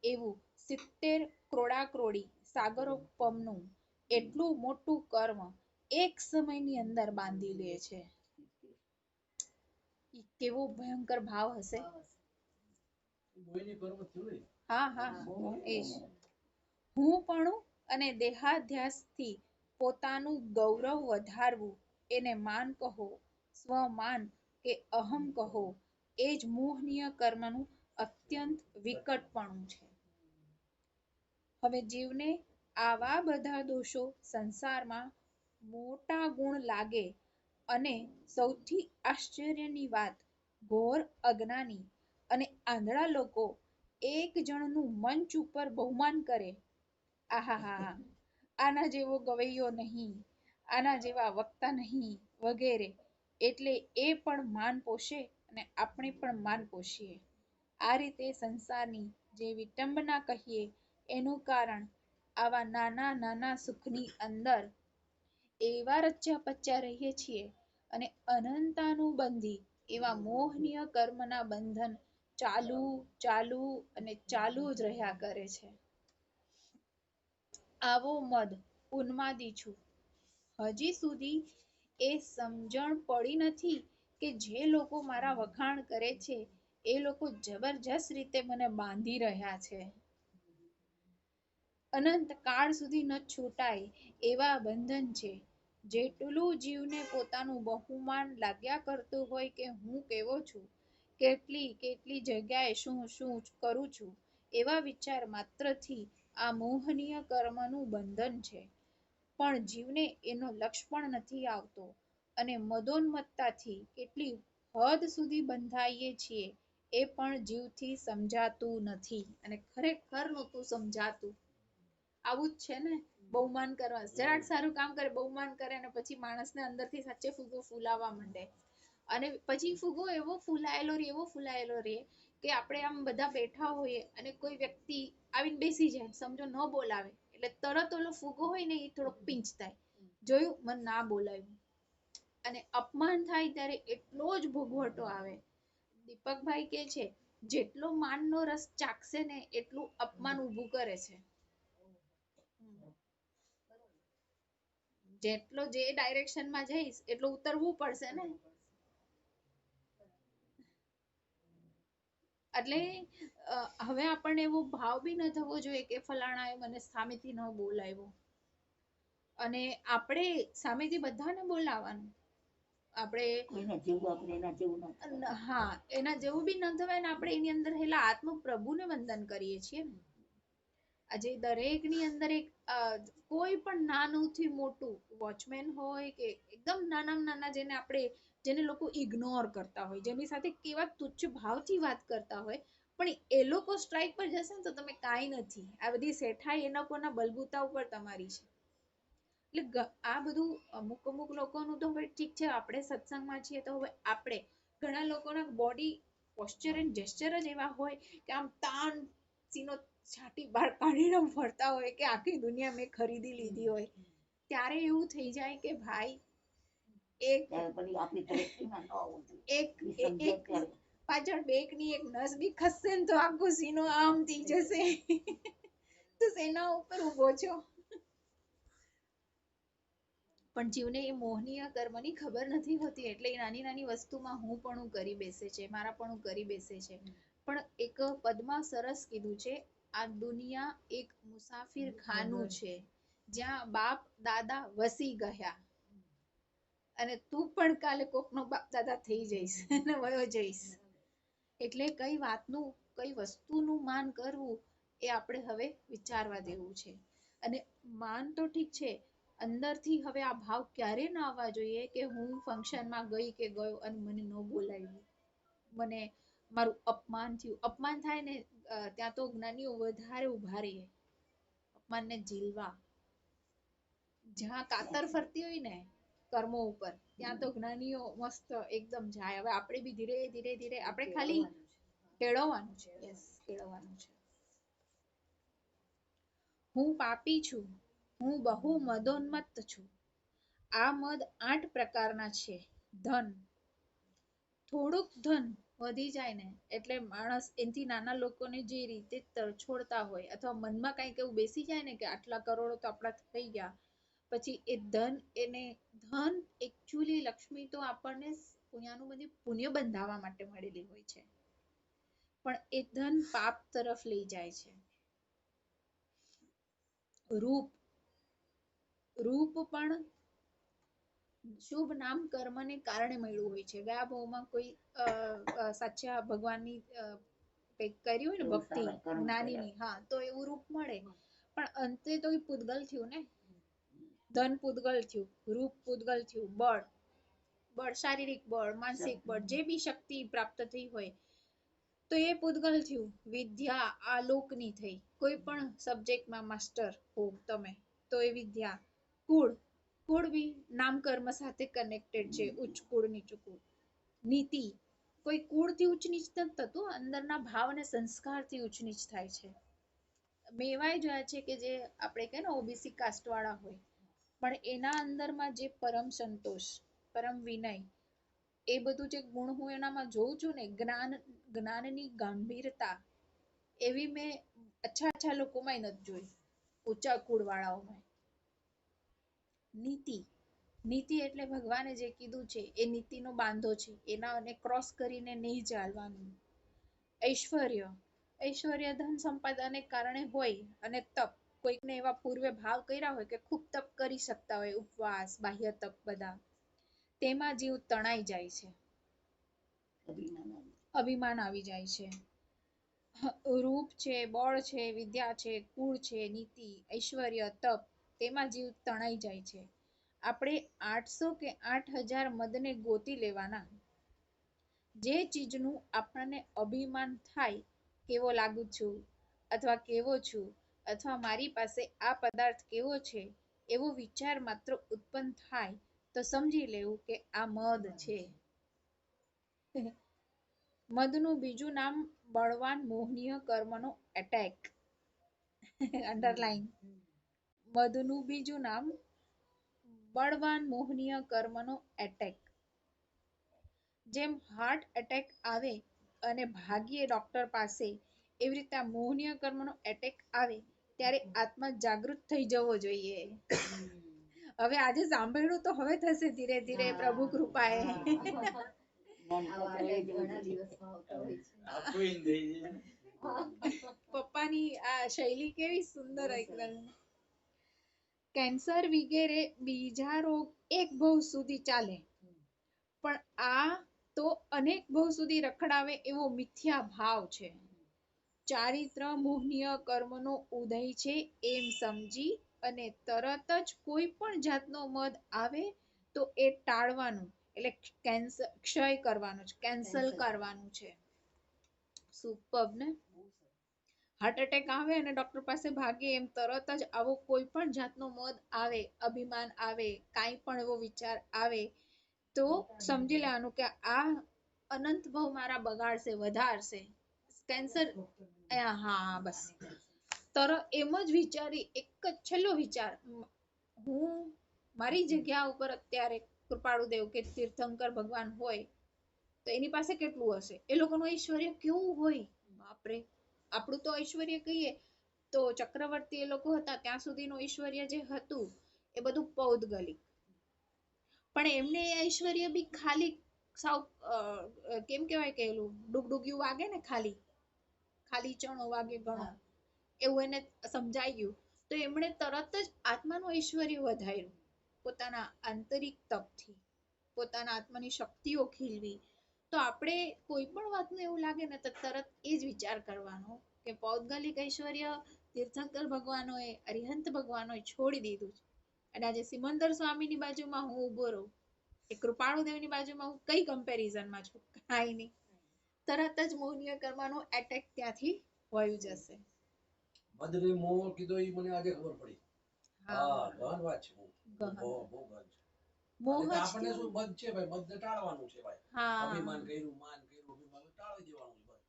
એવું 70 ક્રોડાક્રોડી સાગરોપમનું એટલું મોટું કર્મ એક સમયની અંદર બાંધી લે છે. કેવો ભયંકર ભાવ હશે. હા એજ. હું પણ અને દેહાધ્યાસથી પોતાનું ગૌરવ વધારવું એને માન કહો, સ્વમાન કે અહમ કહો, એ જ મોહનીય કર્મનું અત્યંત વિકટપણું છે. હવે જીવને આવા બધા દોષો સંસારમાં મોટા ગુણ લાગે અને સૌથી આશ્ચર્યની વાત, ઘોર અજ્ઞાની અને આંધળા લોકો એક જણનું મંચ ઉપર બહુમાન કરે. આહાહા, આના જેવો ગવૈયો નહીં, આના જેવા વક્તા નહીં વગેરે, એટલે એ પણ માન પોષે અને આપણે પણ માન પોષીએ. આ રીતે સંસારની જે વિટંબના કહીએ એનું કારણ આવા નાના નાના સુખની અંદર એવા રચ્યા પચ્યા રહીએ છીએ અને અનંતાનુબંધી એવા મોહનીય કર્મના બંધન ચાલુ ચાલુ અને ચાલુ જ રહ્યા કરે છે. આવો મદ ઉન્માદી છું. હજી સુધી એ સમજણ પડી નથી કે જે લોકો મારા વખાણ કરે છે એ લોકો જબરજસ્ત રીતે મને બાંધી રહ્યા છે. અનંત કાળ સુધી ન છૂટાય એવા બંધન છે. જેટલું જીવને પોતાનું બહુમાન લાગ્યા કરતું હોય કે હું કેવો છું, કેટલી જગ્યાએ શું શું કરું છું, એવા વિચાર માત્રથી આ મોહનીય કર્મનું બંધન છે. પણ જીવને એનો લક્ષ પણ નથી આવતો અને મદોન્મત્તાથી કેટલી હદ સુધી બંધાઈએ છીએ એ પણ જીવથી સમજાતું નથી અને ખરેખર નહોતું સમજાતું. આવું જ છે ને, બહુમાન કરવા જરાક સારું કામ કરે બહુમાન કરે અને પછી માણસને અંદરથી સાચે ફૂગો ફૂલાવા માંડે અને પછી ફૂગો એવો ફૂલાયેલો રે કે આપણે આમ બધા બેઠા હોઈએ અને કોઈ વ્યક્તિ આવીને બેસી જાય, સમજો ન બોલાવે એટલે તરત ઓલો ફૂગો હોય ને એ થોડોક પીંચ થાય, જોયું મને ના બોલાવ્યું. અને અપમાન થાય ત્યારે એટલો જ ભોગવટો આવે. દીપકભાઈ કે છે જેટલો માનનો રસ ચાખશે ને એટલું અપમાન ઊભું કરે છે. જેટલો જે ડાયરેક્શનમાં જઈશ એટલું ઉતરવું પડશે ને. એટલે હવે આપણને એવો ભાવ બી ન થવો જોઈએ કે ફલાણાએ મને સામેથી ન બોલાવ્યો. અને આપણે સામેથી બધાને બોલાવાનું. આપણે હા એના જેવું બી ન થવાય ને આપણે એની અંદર હેલા આત્મ પ્રભુને વંદન કરીએ છીએ ને. આજે દરેકની અંદર એક કોઈ પણ નાનું થી મોટું વોચમેન હોય કે એકદમ નાનામાં નાના જેને લોકો ઇગ્નોર કરતા હોય, જેની સાથે કેવા તુચ્છ ભાવથી વાત કરતા હોય, પણ એ લોકો સ્ટ્રાઇક પર જશે ને તો તમે કાંઈ નથી. આ બધી શેઠાઈ એ લોકોના બલબૂતા ઉપર તમારી છે. એટલે આ બધું અમુક લોકોનું તો હવે ઠીક છે આપણે સત્સંગમાં છીએ તો હવે આપણે ઘણા લોકોના બોડી પોસ્ચર એન્ડ જેસ્ચર જ એવા હોય કે આમ તાન સીનો છાતી બહાર કાઢીને ફરતા હોય કે આખી દુનિયા મેં ખરીદી લીધી હોય. ત્યારે એવું થઈ જાય કે ભાઈ એક પાછળ બેકની એક નસ બી ખસશે ને તો આખો સીનો આમ થઈ જશે. તો સેના ઉપર ઉભો છો. પણ જીવને એ મોહનીય કર્મની ખબર નથી હોતી એટલે એ નાની નાની વસ્તુમાં હું પણ કરી બેસે છે, મારા પણ કરી બેસે છે. પણ એક પદમાં સરસ કીધું છે, આ દુનિયા એક મુસાફિર ખાનું છે જ્યાં બાપ દાદા વસી ગયા. અને તું પણ કાલે કોકનો બાપ દાદા થઈ જઈશ અને વયો જઈશ. એટલે કઈ વાતનું કઈ વસ્તુનું માન કરવું એ આપણે હવે વિચારવા દેવું છે. અને માન તો ઠીક છે, અંદરથી હવે આ ભાવ ક્યારે ના આવવા જોઈએ કે હું ફંક્શનમાં ગઈ કે ગયો અને મને ન બોલાવ્યું, મને મારું અપમાન થયું. અપમાન થાય ને ત્યાં તો જ્ઞાનીઓ વધારે ઉભા રહે અપમાનને ઝીલવા. જ્યાં કાતર ફરતી હોય ને કર્મો ઉપર ત્યાં તો જ્ઞાનીઓ મસ્ત એકદમ જાય. હવે આપણે બી ધીરે ધીરે ધીરે આપણે ખાલી કેળવવાનું છે. યસ, કેળવવાનું છે. હું પાપી છું, હું બહુ મદોન્મત્ત છું. આ મદ 8 પ્રકારના છે. ધન, થોડુંક ધન વધી જાય ને એટલે માણસ એનથી નાના લોકોને જે રીતે તરછોડતા હોય અથવા મનમાં કઈક એવું બેસી જાય ને કે આટલા કરોડો તો આપણા થઈ ગયા. પછી એ ધન એકચુઅલી લક્ષ્મી તો આપણને પુણ્ય બંધાવવા માટે મળેલી હોય છે. પણ એ ધન પાપ તરફ લઈ જાય છે. રૂપ પણ શુભ નામ કર્મને કારણે મળ્યું હોય છે. ગયા ભાવમાં કોઈ સાચા ભગવાનની કંઈક કર્યું હોય ને ભક્તિ જ્ઞાનીની, હા તો એવું રૂપ મળે. પણ અંતે તો એ પૂતગલ થયું ને. ધન પૂતગલ થયું, રૂપ પૂતગલ થયું, બળ શારીરિક બળ, માનસિક બળ, જે બી શક્તિ પ્રાપ્ત થઈ હોય તો એ પૂતગલ થયું. વિદ્યા આલોકની થઈ, કોઈ પણ સબ્જેક્ટમાં માસ્ટર હો તમે તો એ વિદ્યા. કુળ બી નામ કર્મ સાથે કનેક્ટેડ છે, ઉચ્ચ કુળ નીચું કુળ. નીતિ, કોઈ કુળથી ઉચ્ચ નીચ નથી થતું, અંદરના ભાવ અને સંસ્કારથી ઉચ્ચ નીચ થાય છે. મેં એવાય જોયા છે કે જે આપણે કે ને ઓબીસી કાસ્ટ વાળા હોય પણ એના અંદરમાં જે પરમ સંતોષ, પરમ વિનય, એ બધું જે ગુણ હું એનામાં જોઉં છું ને, જ્ઞાનની ગંભીરતા એવી મેં અચ્છા લોકોમાં નથી જોઈ, ઊંચા કુળ વાળાઓમાં. નીતિ એટલે ભગવાને જે કીધું છે એ નીતિનો બાંધો છે, એનાને ક્રોસ કરીને નહીં ચાલવાનું. ઐશ્વર્ય ધન સંપદાને કારણે હોય. અને તપ, કોઈકને એવા પૂર્વે ભાવ કર્યા હોય કે ખૂબ તપ કરી શકતા હોય, ઉપવાસ, બાહ્ય તપ બધા, તેમાં જીવ તણાઈ જાય છે, અભિમાન આવી જાય છે. રૂપ છે, બળ છે, વિદ્યા છે, કુળ છે, નીતિ, ઐશ્વર્ય, તપ, તેમાં જીવ તણાઈ જાય છે. આપણે 800 કે 8000 મદને ગોતી લેવાના. જે ચીજનું આપણને અભિમાન થાય, કેવો લાગુ છું અથવા કેવો છું અથવા મારી પાસે આ પદાર્થ કેવો છે, એવો વિચાર માત્ર ઉત્પન્ન થાય તો સમજી લેવું કે આ મદ છે. મદનું બીજું નામ બળવાન મોહનીય કર્મનો એટેક. અંડરલાઈન. મદનું બીજું નામ બળવાન મોહનીય કર્મનો એટેક. જેમ હાર્ટ એટેક આવે અને ભાગીએ ડોક્ટર પાસે એવી રીતે આ મોહનીય કર્મનો એટેક આવે ત્યારે આત્મા જાગૃત થઈ જવો જોઈએ. હવે આજે સાંભળ્યું તો હવે થશે ધીરે ધીરે પ્રભુ કૃપાએ. ઘણા દિવસમાં આવતા હોય છે. પપ્પાની આ શૈલી કેવી સુંદર એકદમ. કેન્સર વગેરે બીજા રોગ એક ભવ સુધી ચાલે પણ આ તો અનેક ભવ સુધી રખડાવે એવો મિથ્યા ભાવ છે. ચારિત્ર મોહનીય કર્મનો ઉદય છે એમ સમજી અને તરત જ કોઈ પણ જાતનો મદ આવે તો એ ટાળવાનું એટલે ક્ષય કરવાનું છે, કેન્સલ કરવાનું છે. સુપર્બ ને? હાર્ટ એટેક આવે અને ડોક્ટર પાસે ભાગે એમ તરત જ આવો કોઈ પણ જાતનો મદ આવે, અભિમાન આવે, કાંઈ પણ એવો વિચાર આવે તો સમજી લેવાનું કે આ અનંત ભવ મારા બગાડશે, વધારશે. કેન્સર હા બસ એમ જ વિચારી એક જ છેલ્લો વિચાર હું મારી જગ્યા ઉપર અત્યારે કૃપાળુદેવ કે તીર્થંકર ભગવાન હોય તો એની પાસે કેટલું હશે, એ લોકોનું ઐશ્વર્ય કેવું હોય. બાપરે, આપણું તો ઐશ્વર્ય કહીએ તો ચક્રવર્તી એ લોકો હતા ત્યાં સુધીનું ઐશ્વર્ય જે હતું એ બધું પૌદગલિક. પણ એમને ઐશ્વર્ય બી ખાલી સાવ કેમ કેવાય કે ડુગડુગિયું વાગે ને ખાલી ચણો વાગે ઘણો એવું એને સમજાઈ ગયું તો એમણે તરત જ આત્માનું ઐશ્વર્ય વધાર્યું પોતાના આંતરિક તપથી, પોતાના આત્માની શક્તિઓ ખીલવી. તો આપણે કોઈ પણ વાતનું એવું લાગે ને તો તરત એ જ વિચાર કરવાનો કે પૌદ્ગલિક ઐશ્વર્ય તીર્થંકર ભગવાનોએ, અરિહંત ભગવાનોએ છોડી દીધું છે. અને આજે સિમંદર સ્વામીની બાજુમાં હું ઉભો રહું, એ કૃપાળુદેવની બાજુમાં હું કઈ કમ્પેરિઝનમાં છું? કાંઈ નહીં. તરત જ મોહનીય કર્મનો એટેક ત્યાંથી વયું જશે. મદને મોહ કીધો એ મને આજે ખબર પડી. હા, ગહન વાત છે. બહુ ગહન છે. મોહ આપણને શું મદ છે ભાઈ, મદને ટાળવાનું છે ભાઈ. અભિમાન કર્યું, માન કર્યું, અભિમાન ટાળી દેવાનું છે ભાઈ.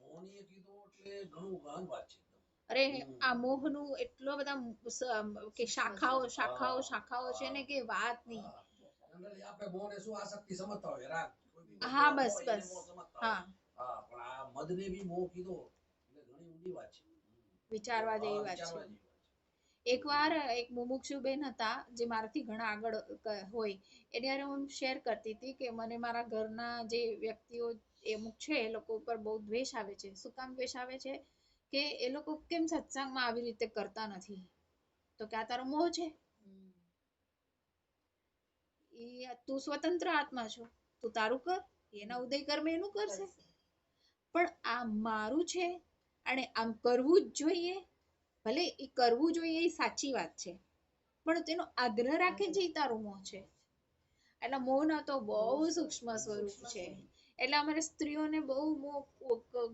મોહનીય કીધો એટલે ઘણું ગહન વાત છે. અરે આ મોહનું એટલો બધા કે શાખાઓ છે ને કે વાત નહીં. જનરલી આપણે મોહને શું આસક્તિ સમજતા હોય, રાગ. હા બસ હા. હા, પણ આ મદને બી મોહ કીધો એટલે ઘણી ઊંડી વાત છે. વિચારવા જેવી વાત છે. એકવાર એક મુમુક્ષુબેન હતા જે મારાથી ઘણા આગળ હોય એને હારે હું શેર કરતી હતી કે મને મારા ઘરના જે વ્યક્તિઓ અમુક છે એ લોકો ઉપર બહુ દ્વેષ આવે છે. શું કામ દ્વેષ આવે છે? કે એ લોકો કેમ સત્સંગમાં આવી રીતે કરતા નથી? તો કે આ તારો મોહ છે. તું સ્વતંત્ર આત્મા છો, તું તારું કર, એના ઉદય કર્મ એનું કરશે. પણ આ મારું છે અને આમ કરવું જ જોઈએ. ભલે એ કરવું જોઈએ એ સાચી વાત છે પણ તેનો આગ્રહ રાખે છે એ તારો મોહ છે. એટલે મોહના તો બહુ સૂક્ષ્મ સ્વરૂપ છે. એટલે અમારે સ્ત્રીઓને બહુ મોહ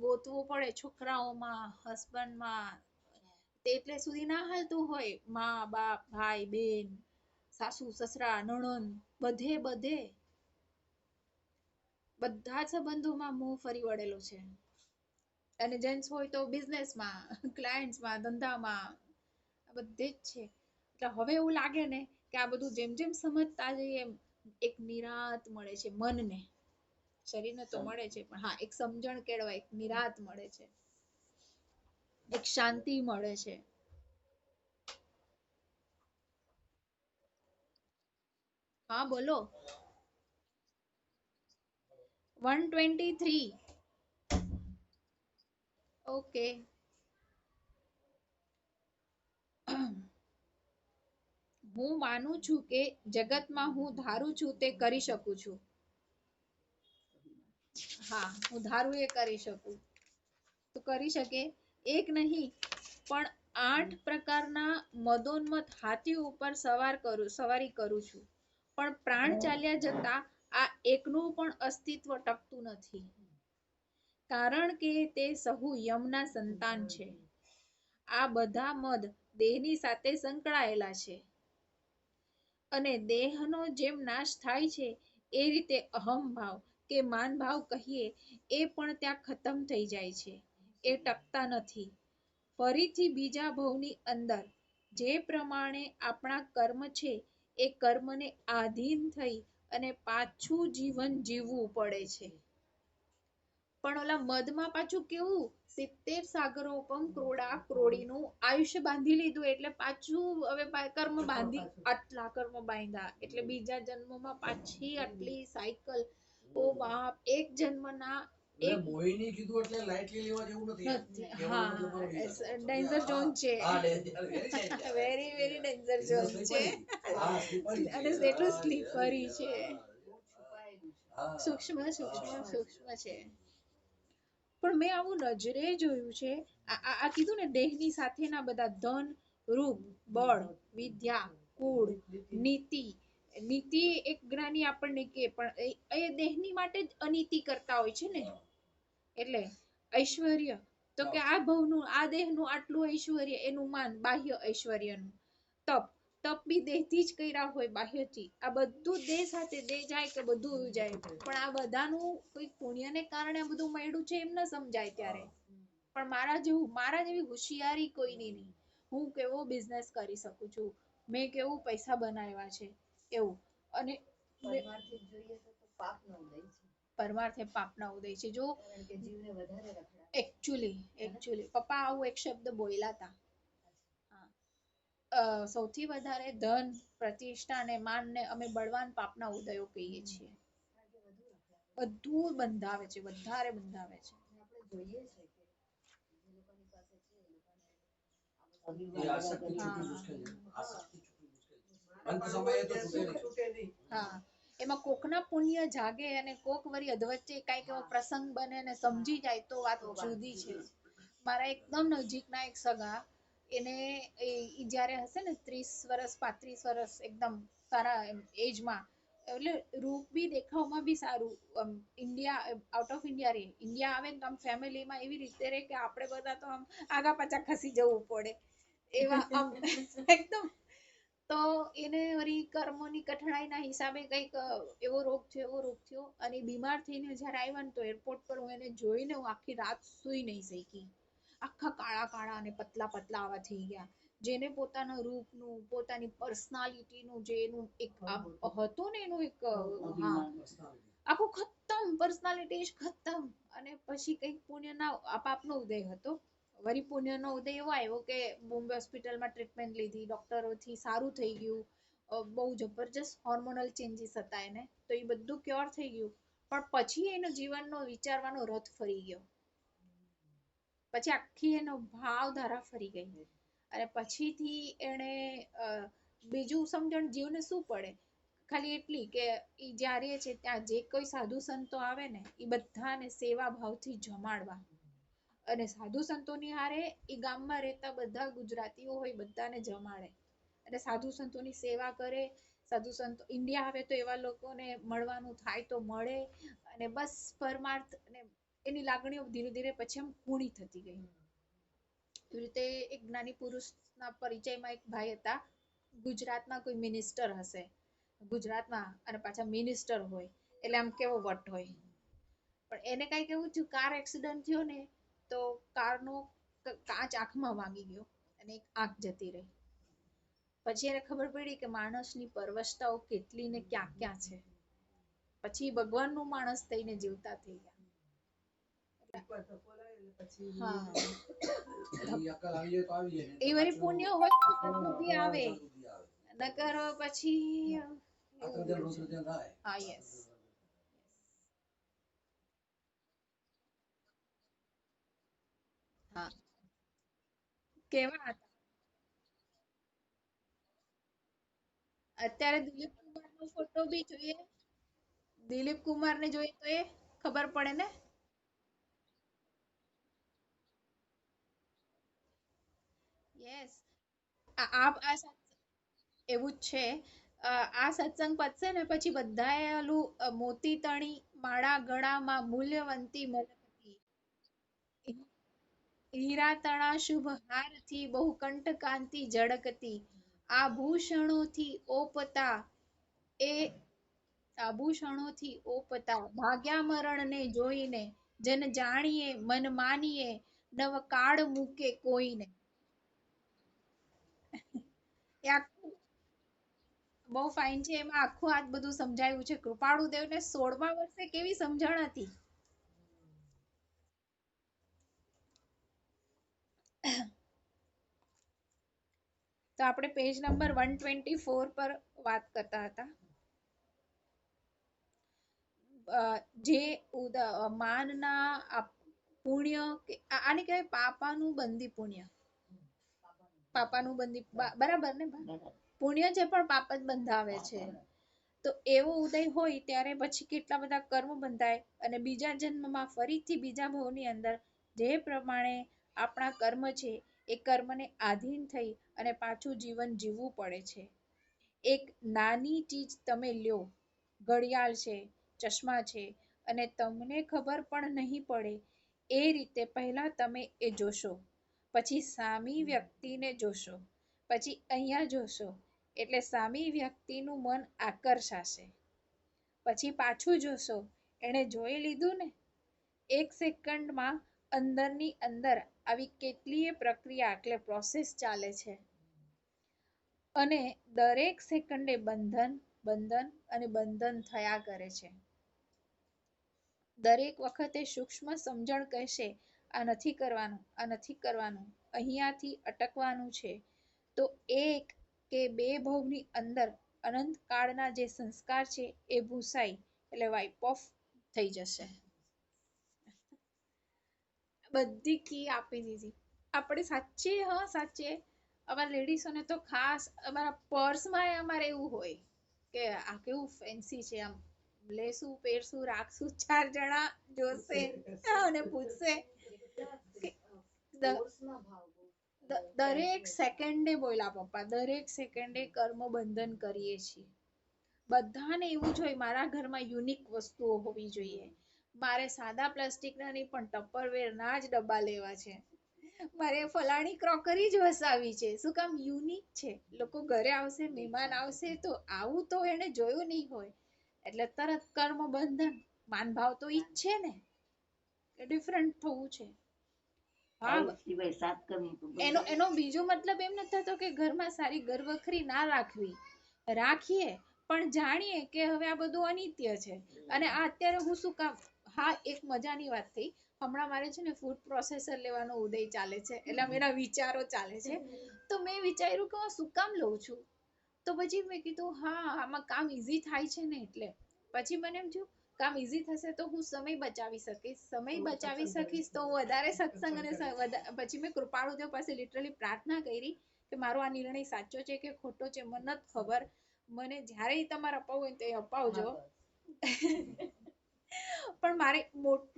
ગોતવું પડે છોકરાઓમાં, હસબન્ડમાં. એટલે સુધી ના હાલતું હોય માં, બાપ, ભાઈ, બેન, સાસુ, સસરા, નણંદ બધે બધા સંબંધોમાં મોહ ફરી વળેલો છે. અને જેન્ટ્સ હોય તો બિઝનેસમાં, ક્લાયન્ટ્સમાં, ધંધામાં બધે જ છે. એટલે હવે એવું લાગે ને કે આ બધું જેમ જેમ સમજતા જઈએ એમ એક નિરાંત મળે છે મનને. શરીરને તો મળે છે પણ હા એક સમજણ કેળવાય, એક નિરાંત મળે છે, એક શાંતિ મળે છે. હા બોલો. 123. ઓકે. હું માનું છું કે જગતમાં હું ધારું છું તે કરી શકું છું. હા, હું ધારું એ કરી શકું. તો કરી શકે એક નહીં પણ 8 પ્રકારના મદોન્મત હાથી ઉપર સવારી કરું છું. પણ પ્રાણ ચાલ્યા જતા આ એકનું પણ અસ્તિત્વ ટકતું નથી. કારણ કે તે સહુ યમના સંતાન છે. આ બધા મદ દેહની સાથે સંકળાયેલા છે. અને દેહનો જેમ નાશ થાય છે એ રીતે અહંભાવ કે માનભાવ કહીએ એ પણ ત્યાં ખતમ થઈ જાય છે. એ ટકતા નથી. ફરીથી બીજા ભવની અંદર જે પ્રમાણે આપણા કર્મ છે એ કર્મને આધીન થઈ અને પાછું જીવન જીવવું પડે છે. પણ ઓલા મધમાં પાછું કેવું 70 સાગરોપમ ક્રોડા ક્રોડીનું આયુષ્ય બાંધી લીધું એટલે પાછું હવે કર્મ બાંધી આટલા કર્મ બાંધ્યા એટલે બીજા જન્મમાં પાછી આટલી સાયકલ ઓ બાપ એક જન્મના એક મોહિની કીધું એટલે લાઇટલી લેવા જેવું નથી. હા ડેન્જર ઝોન છે. વેરી વેરી ડેન્જર ઝોન છે અને એટલું સ્લીપરી છે. સૂક્ષ્મ છે. પણ મેં આવું નજરે જોયું છે આ કીધું ને દેહની સાથેના બધા ધન રૂપ બળ વિદ્યા કુળ નીતિ એક જ્ઞાની આપણને કે પણ એ દેહની માટે જ અનીતિ કરતા હોય છે ને એટલે ઐશ્વર્ય તો કે આ ભવનું આ દેહનું આટલું ઐશ્વર્ય એનું માન બાહ્ય ઐશ્વર્યનું તપ બી દેહથી જ કર્યા હોય બાહ્યથી આ બધું દેહ સાથે દેહ જાય કે બધું જાય પણ આ બધાનું કોઈ પુણ્યને કારણે આ બધું મળ્યું છે એમ ન સમજાય ત્યારે પણ મારા જેવી હોશિયારી કોઈની નહીં. હું કેવો બિઝનેસ કરી શકું છું મેં કેવું પૈસા બનાવ્યા છે એવું અને પરમાર્થે પાપના ઉદય છે જો એકચ્યુઅલી પપ્પા આવું એક શબ્દ બોલ્યા હતા. સૌથી વધારે ધન પ્રતિષ્ઠા અને માન ને અમે બળવાન પાપના ઉદયો કહીએ છીએ. બધું બંધાવે છે વધારે બંધાવે છે. હા એમાં કોકના પુણ્ય જાગે અને કોક વળી અધવચ્ચે કઈક એવો પ્રસંગ બને ને સમજી જાય તો વાત જુદી છે. મારા એકદમ નજીકના એક સગા એને જયારે હશે ને 30 વર્ષ 35 વર્ષ એકદમ સારા એજમાં એટલે રૂપ બી દેખાવમાં બી સારું ઇન્ડિયા આઉટ ઓફ ઇન્ડિયા આવે ને તો આમ ફેમિલીમાં એવી રીતે રે કે આપણે બધા તો આમ આગા પાછા ખસી જવું પડે એવા આમ એકદમ તો એને વળી કર્મોની કઠણાઈ ના હિસાબે કઈક એવો રોગ થયો અને બીમાર થઈને જયારે આવ્યા ને તો એરપોર્ટ પર હું એને જોઈને હું આખી રાત સુઈ નહીં શકી. આખા કાળા અને પતલા આવા થઈ ગયા જેને પોતાના રૂપનું પોતાની પર્સનાલિટીનું જે એનું એક હતું ને એનું એક આખું ખતમ પર્સનાલિટી જ ખતમ અને પછી કઈક પુણ્યના પાપનો ઉદય હતો. વળી પુણ્યનો ઉદય એવો આવ્યો કે બોમ્બે હોસ્પિટલમાં ટ્રીટમેન્ટ લીધી ડોક્ટરોથી સારું થઈ ગયું. બહુ જબરજસ્ત હોર્મોનલ ચેન્જીસ હતા એને તો એ બધું ક્યોર થઈ ગયું પણ પછી એનો જીવનનો વિચારવાનો રથ ફરી ગયો. પછી આખી એનો ભાવધારા ફરી ગઈ અને પછીથી એને બીજું સમજણ જીવને શું પડે ખાલી એટલી કે ઈ જ્યારે છે ત્યાં જે કોઈ સાધુ સંતો આવે ને એ બધાને સેવા ભાવથી જમાડવા અને સાધુ સંતોની હારે એ ગામમાં રહેતા બધા ગુજરાતીઓ હોય બધાને જમાડે અને સાધુ સંતોની સેવા કરે. સાધુ સંતો ઇન્ડિયા આવે તો એવા લોકોને મળવાનું થાય તો મળે અને બસ પરમાર્થ અને એની લાગણીઓ ધીરે ધીરે પછી આમ પૂરી થતી ગઈ. એવી રીતે એક જ્ઞાની પુરુષના પરિચયમાં એક ભાઈ હતા. ગુજરાતના કોઈ મિનિસ્ટર હશે ગુજરાતમાં અને પાછા મિનિસ્ટર હોય એટલે આમ કેવો વટ હોય પણ એને કઈક એવું થયું કાર એક્સિડન્ટ થયો ને તો કારનો કાચ આંખમાં વાગી ગયો અને એક આંખ જતી રહી. પછી એને ખબર પડી કે માણસની પરવશતાઓ કેટલી ને ક્યાં ક્યાં છે. પછી ભગવાનનું માણસ થઈને જીવતા થઈ ગયા. એ વળી પુણ્ય હોય તો સદબુદ્ધિ આવે નકર પછી યસ હા કેવા હતા અત્યારે દિલીપ કુમાર નો ફોટો બી જોઈએ દિલીપ કુમાર ને જોઈએ તો એ ખબર પડે ને યસ એવું જ છે. આ સત્સંગ પતશે ને પછી બધા ઓલું મોતી તણી માળા ગળામાં મૂલ્યવંતી મલકતી હીરા તણા શુભ હારથી બહુ કંટકાંતિ ઝળકતી આભૂષણોથી ઓપતા એ આભૂષણોથી ઓપતા ભાગ્યા મરણ ને જોઈને જન જાણીએ મન માનીએ નવ કાળ મૂકે કોઈને બહુ ફાઇન છે. એમાં આખું આ બધું સમજાયું છે. કૃપાળુદેવને 16મા વર્ષે કેવી સમજણ હતી. તો આપણે પેજ નંબર 124 પર વાત કરતા હતા. જે માનના પુણ્ય આને કહેવાય પાપાનું બંધી પુણ્ય. પાપાનું બંધી બરાબર ને? પુણ્ય છે પણ પાપ જ બંધાવે છે. તો એવો ઉદય હોય ત્યારે પછી કેટલા બધા કર્મ બંધાય અને બીજા જન્મમાં ફરીથી બીજા ભાવની અંદર જે પ્રમાણે આપણા કર્મ છે એ કર્મને આધીન થઈ અને પાછું જીવન જીવવું પડે છે. એક નાની ચીજ તમે લ્યો, ઘડિયાળ છે, ચશ્મા છે અને તમને ખબર પણ નહીં પડે એ રીતે પહેલા તમે એ જોશો, પછી સામી વ્યક્તિને જોશો, પછી અહીંયા જોશો એટલે સામી વ્યક્તિનું મન આકર્ષાશે, પછી પાછું જોશો એને જોઈ લીધું ને. 1 સેકન્ડમાં અંદરની અંદર આવી કેટલીય પ્રક્રિયા એટલે પ્રોસેસ ચાલે છે અને દરેક સેકન્ડે બંધન બંધન અને બંધન થયા કરે છે. દરેક વખતે સૂક્ષ્મ સમજણ કહેશે આ નથી કરવાનું, આ નથી કરવાનું, અહીંયાથી અટકવાનું છે. તો 1 કે 2 ભવની અંદર અનંત કાળના જે સંસ્કાર છે એ ભૂસાઈ એટલે વાઇપ ઓફ થઈ જશે. બધી કી આપી દીધી આપણે. સાચે સાચે અમારા લેડીસોને તો ખાસ અમારા પર્સમાં અમારે એવું હોય કે આ કેવું ફેન્સી છે, આમ લેશું પહેરશું રાખશું 4 જણા જોશે અને પૂછશે દરેક સેકન્ડે બોલ્યા પપ્પા, દરેક સેકન્ડે કર્મ બંધન કરીએ છીએ. બધાને એવું જ હોય મારા ઘરમાં યુનિક વસ્તુઓ હોવી જોઈએ. મારે સાદા પ્લાસ્ટિકના નહીં પણ ટપરવેર ના જ ડબ્બા લેવા છે. મારે ફલાણી ક્રોકરી જ વસાવી છે. શું કામ? યુનિક છે. લોકો ઘરે આવશે, મહેમાન આવશે તો આવું તો એને જોયું નહીં હોય એટલે તરત કર્મ બંધન. માનભાવ તો ઈ જ છે ને, ડિફરન્ટ થવું છે. એનો બીજો મતલબ એમ નથી થતો કે ઘરમાં સારી ઘરવખરી ના રાખવી, રાખીએ પણ જાણીએ કે હવે આ બધું અનિત્ય છે. અને આ અત્યારે હું શું કામ, હા એક મજાની વાત થઈ, હમણાં મારે છે ને ફૂડ પ્રોસેસર લેવાનો ઉદય ચાલે છે એટલે એના વિચારો ચાલે છે. તો મેં વિચાર્યું કે હું શું કામ લઉં છું. તો પછી મેં કીધું હા આમાં કામ ઈઝી થાય છે ને એટલે. પછી મને એમ થયું કામ ઈઝી થશે તો હું સમય બચાવી શકીશ, સમય બચાવી શકીશ તો વધારે સત્સંગ અને પછી મેં કૃપાળુદેવ પાસે લિટરલી પ્રાર્થના કરી કે મારો આ નિર્ણય સાચો છે કે ખોટો છે મને નથી ખબર, મને જ્યારે તમારે અપાવવું હોય તો અપાવજો. પણ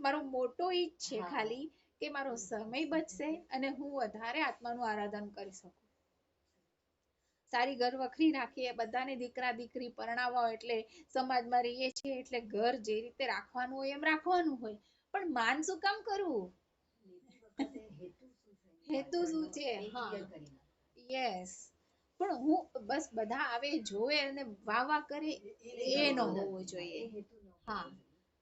મારો મોટો ઈ જ છે ખાલી કે મારો સમય બચશે અને હું વધારે આત્માનું આરાધન કરી શકું. સારી ઘર વખરી રાખીએ, બધાને દીકરા દીકરી પરણાવવા હોય એટલે સમાજમાં રહીએ છીએ એટલે ઘર જે રીતે રાખવાનું હોય એમ રાખવાનું હોય, પણ માન શું કામ કરવું? હેતુ શું છે? હા યસ. પણ હું બસ બધા આવે જોવે અને વાહ વાહ કરે એ ન હોવું જોઈએ. હા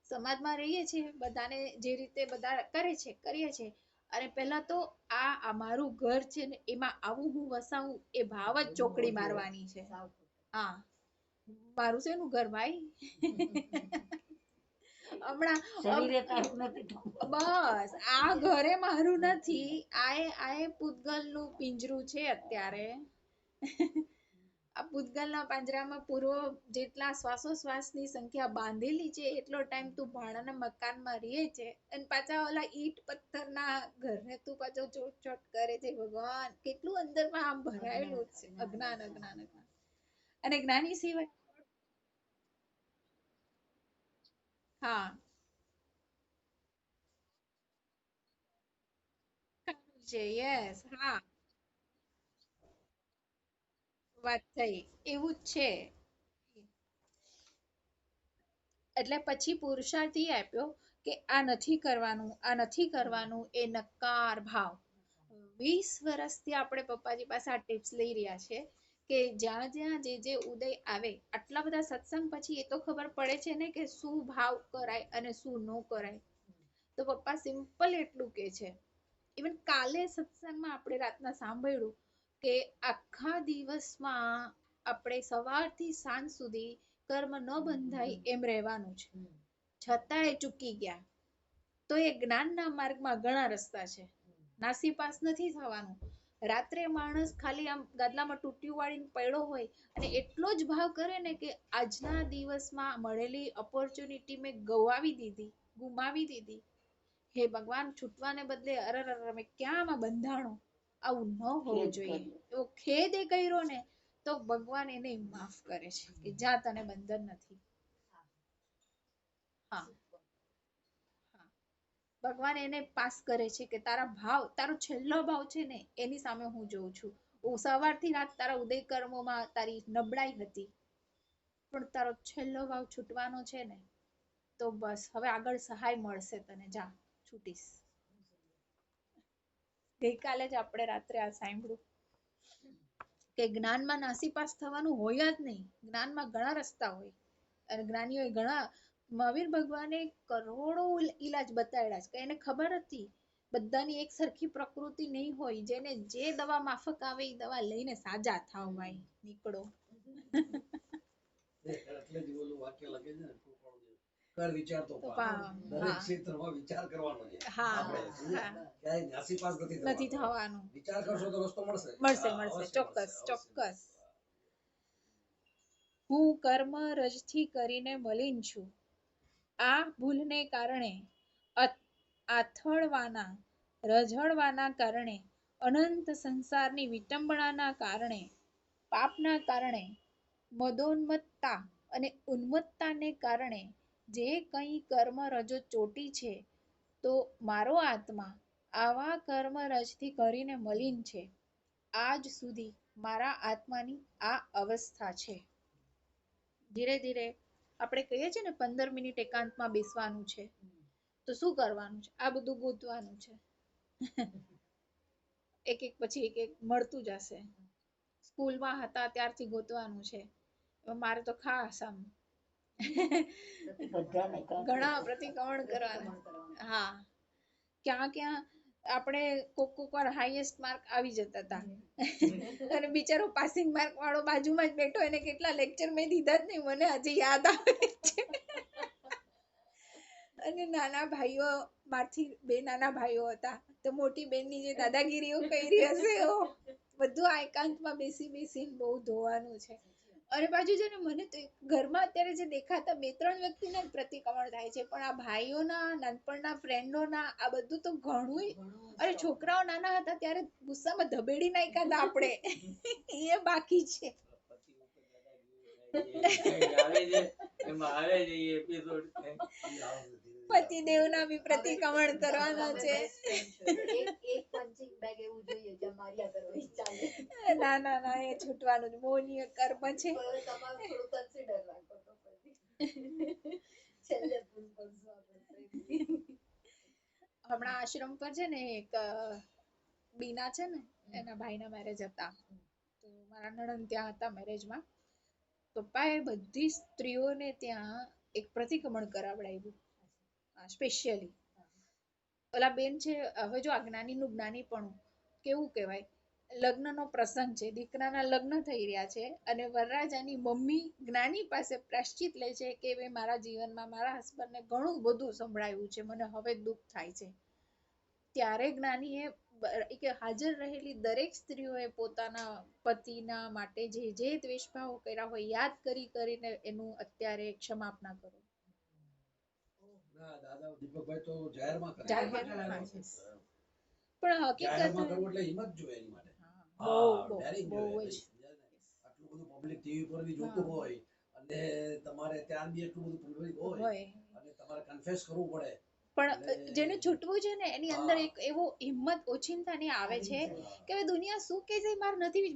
સમાજમાં રહીએ છીએ બધાને જે રીતે બધા કરે છે કરીએ છીએ અને પહેલા તો આ મારું ઘર છે ને એમાં આવું હું વસાવું એ ભાવ જ ચોકડી મારવાની છે. હા મારું શેનું ઘર ભાઈ? હમણાં બસ આ ઘરે મારું નથી, આ પૂતગલનું પિંજરું છે અત્યારે. આ પૂતગલના પાંજરામાં પૂરો જેટલા શ્વાસોશ્વાસની સંખ્યા બાંધેલી છે એટલો ટાઈમ તું ભાડાના મકાનમાં રહે છે અને પાછા ઓલા ઈટ પથ્થરના ઘરને તું પાછો ચોટ કરે છે. ભગવાન કેટલું અંદરમાં આમ ભરાયેલું છે અજ્ઞાન અજ્ઞાન અજ્ઞાન. અને જ્ઞાની સિવાય હા છે. યસ હા વાત થઈ એવું જ છે. એટલે પછી પુરુષાર્થ ઈ આપ્યો કે આ નથી કરવાનું, આ નથી કરવાનું એ નકાર ભાવ. 20 વર્ષથી આપણે પપ્પાજી પાસે આ ટિપ્સ લઈ રહ્યા છે કે જ્યાં જ્યાં જે ઉદય આવે આટલા બધા સત્સંગ પછી એ તો ખબર પડે છે ને કે શું ભાવ કરાય અને શું ન કરાય. તો પપ્પા સિમ્પલ એટલું કે છે, ઇવન કાલે સત્સંગમાં આપણે રાતના સાંભળ્યું કે આખા દિવસમાં આપણે સવારથી સાંજ સુધી કર્મ ન બંધાય એમ રહેવાનું છે. છતાંય ચૂકી ગયા તો એ જ્ઞાનના માર્ગમાં ઘણા રસ્તા છે. નાસીપાસ નથી થવાનું. રાત્રે માણસ ખાલી આમ ગાદલામાં ટૂટિયું વાળીને પડ્યો હોય અને એટલો જ ભાવ કરે ને કે આજના દિવસમાં મળેલી ઓપોર્ચ્યુનિટી મેં ગુમાવી દીધી. હે ભગવાન, છૂટવાને બદલે અરર મેં ક્યાં આમાં બંધાણો. આવું ન હોવું જોઈએ. એવો ખેદ એ કર્યો ને તો ભગવાન એને માફ કરે છે કે જા, તને બંધન નથી. હા, ભગવાન એને પાસ કરે છે કે તારો છેલ્લો ભાવ છે ને એની સામે હું જોઉં છું. સવારથી રાત તારા ઉદય કર્મોમાં તારી નબળાઈ હતી, પણ તારો છેલ્લો ભાવ છૂટવાનો છે ને તો બસ હવે આગળ સહાય મળશે તને, જા છૂટીશ. ગઈકાલે જ આપણે રાત્રે આ સાંભળ્યું કે જ્ઞાનમાં નાસીપાસ થવાનું હોય જ નહીં. જ્ઞાનમાં ઘણા રસ્તા હોય અને જ્ઞાનીઓએ ઘણા, મહાવીર ભગવાને કરોડો ઈલાજ બતાડ્યા છે કે એને ખબર હતી બધાની એક સરખી પ્રકૃતિ નહીં હોય. જેને જે દવા માફક આવે એ દવા લઈને સાજા થાવ ભાઈ, નીકળો. એટલે જ ઓલું વાક્ય લખે છે ને, કર વિચાર તો પામ. દરેક ક્ષેત્રમાં વિચાર કરવાનો છે. આપણે ક્યાંય નાસીપાસ નથી થવાનું. વિચાર કરશો તો રસ્તો મળશે. ચોક્કસ. હું કર્મ રજથી કરીને મલિન છું. આ ભૂલને કારણે, આથડવાના રઝળવાના કારણે, અનંત સંસારની વિટંબણાના કારણે, પાપના કારણે, મદોન્મત્તતા અને ઉન્મત્તતાને કારણે જે કંઈ કર્મ રજો ચોટી છે તો મારો આત્મા આવા કર્મ રજથી કરીને મલિન છે. આજ સુધી મારા આત્માની આ અવસ્થા છે. ધીરે ધીરે આપણે કહીએ છીએ ને 15 મિનિટ એકાંતમાં બેસવાનું છે, તો શું કરવાનું છે? આ બધું ગોતવાનું છે. એક પછી એક મળતું જશે. સ્કૂલમાં હતા ત્યારથી ગોતવાનું છે. મારે તો ખાસ આમ ઘણા પ્રતિક્રમણ કરવાના. હા, ક્યાં આપણે કોક વાર હાઈએસ્ટ માર્ક આવી જતા હતા અને બિચારો પાસિંગ માર્ક વાળો બાજુમાં જ બેઠો, એને કેટલા લેક્ચર મેં દીધા જ નહીં, મને હજી યાદ આવે છે. અને નાના ભાઈઓ, મારથી 2 નાના ભાઈઓ હતા, તો મોટી બેનની જે દાદાગીરીઓ કરી હશે બધું આ એકાંતમાં બેસીને બહુ ધોવાનું છે. અને પાછું છે ને, મને તો ઘરમાં અત્યારે જે દેખાતા 2-3 વ્યક્તિના જ પ્રતિક્રમણ થાય છે, પણ આ ભાઈઓના, નાનપણના ફ્રેન્ડોના આ બધું તો ઘણું. અરે છોકરાઓ નાના હતા ત્યારે ગુસ્સામાં ધબેડી નાખ્યા હતા આપણે, એ બાકી છે. પતિદેવના બી પ્રતિક્રમણ કરવાના છે. ના એ છૂટવાનું જ મોહનીય કર્મ છે. હમણાં આશ્રમ પર છે ને એક બીના છે ને, એના ભાઈના મેરેજ હતા, તો મારા નણંદ ત્યાં હતા મેરેજમાં. પપ્પાએ બધી સ્ત્રીઓને ત્યાં એક પ્રતિક્રમણ કરાવડાવ્યું સ્પેશિયલી. ઓલા બેન છે, હવે જો આ જ્ઞાનીનું જ્ઞાનીપણું કેવું કહેવાય. લગ્નનો પ્રસંગ છે, દીકરાના લગ્ન થઈ રહ્યા છે અને વરરાજાની મમ્મી જ્ઞાની પાસે પ્રાયશ્ચિત લે છે કે ભાઈ મારા જીવનમાં મારા હસબન્ડને ઘણું બધું સંભળાયું છે, મને હવે દુઃખ થાય છે. ત્યારે જ્ઞાનીએ કે હાજર રહેલી દરેક સ્ત્રીઓએ પોતાના પતિના માટે જે દ્વેષભાવો કર્યા હોય યાદ કરીને એનું અત્યારે ક્ષમાપના કરો. દાદા દીપકભાઈ તો જાહેરમાં કરે. પણ હકીકત જાહેરમાં કરવું એટલે હિંમત જોઈએ એની માટે. બહુ જ. આટલું બધું પબ્લિક ટીવી પર બી જોતું હોય અને તમારે ત્યાં બી એટલું બધું પબ્લિક હોય અને તમારે કન્ફેસ કરવું પડે. પણ જેને છૂટવું છે ને એની અંદર એક એવો હિંમત ઓચિંતાની આવે છે કે હવે દુનિયા શું કે છે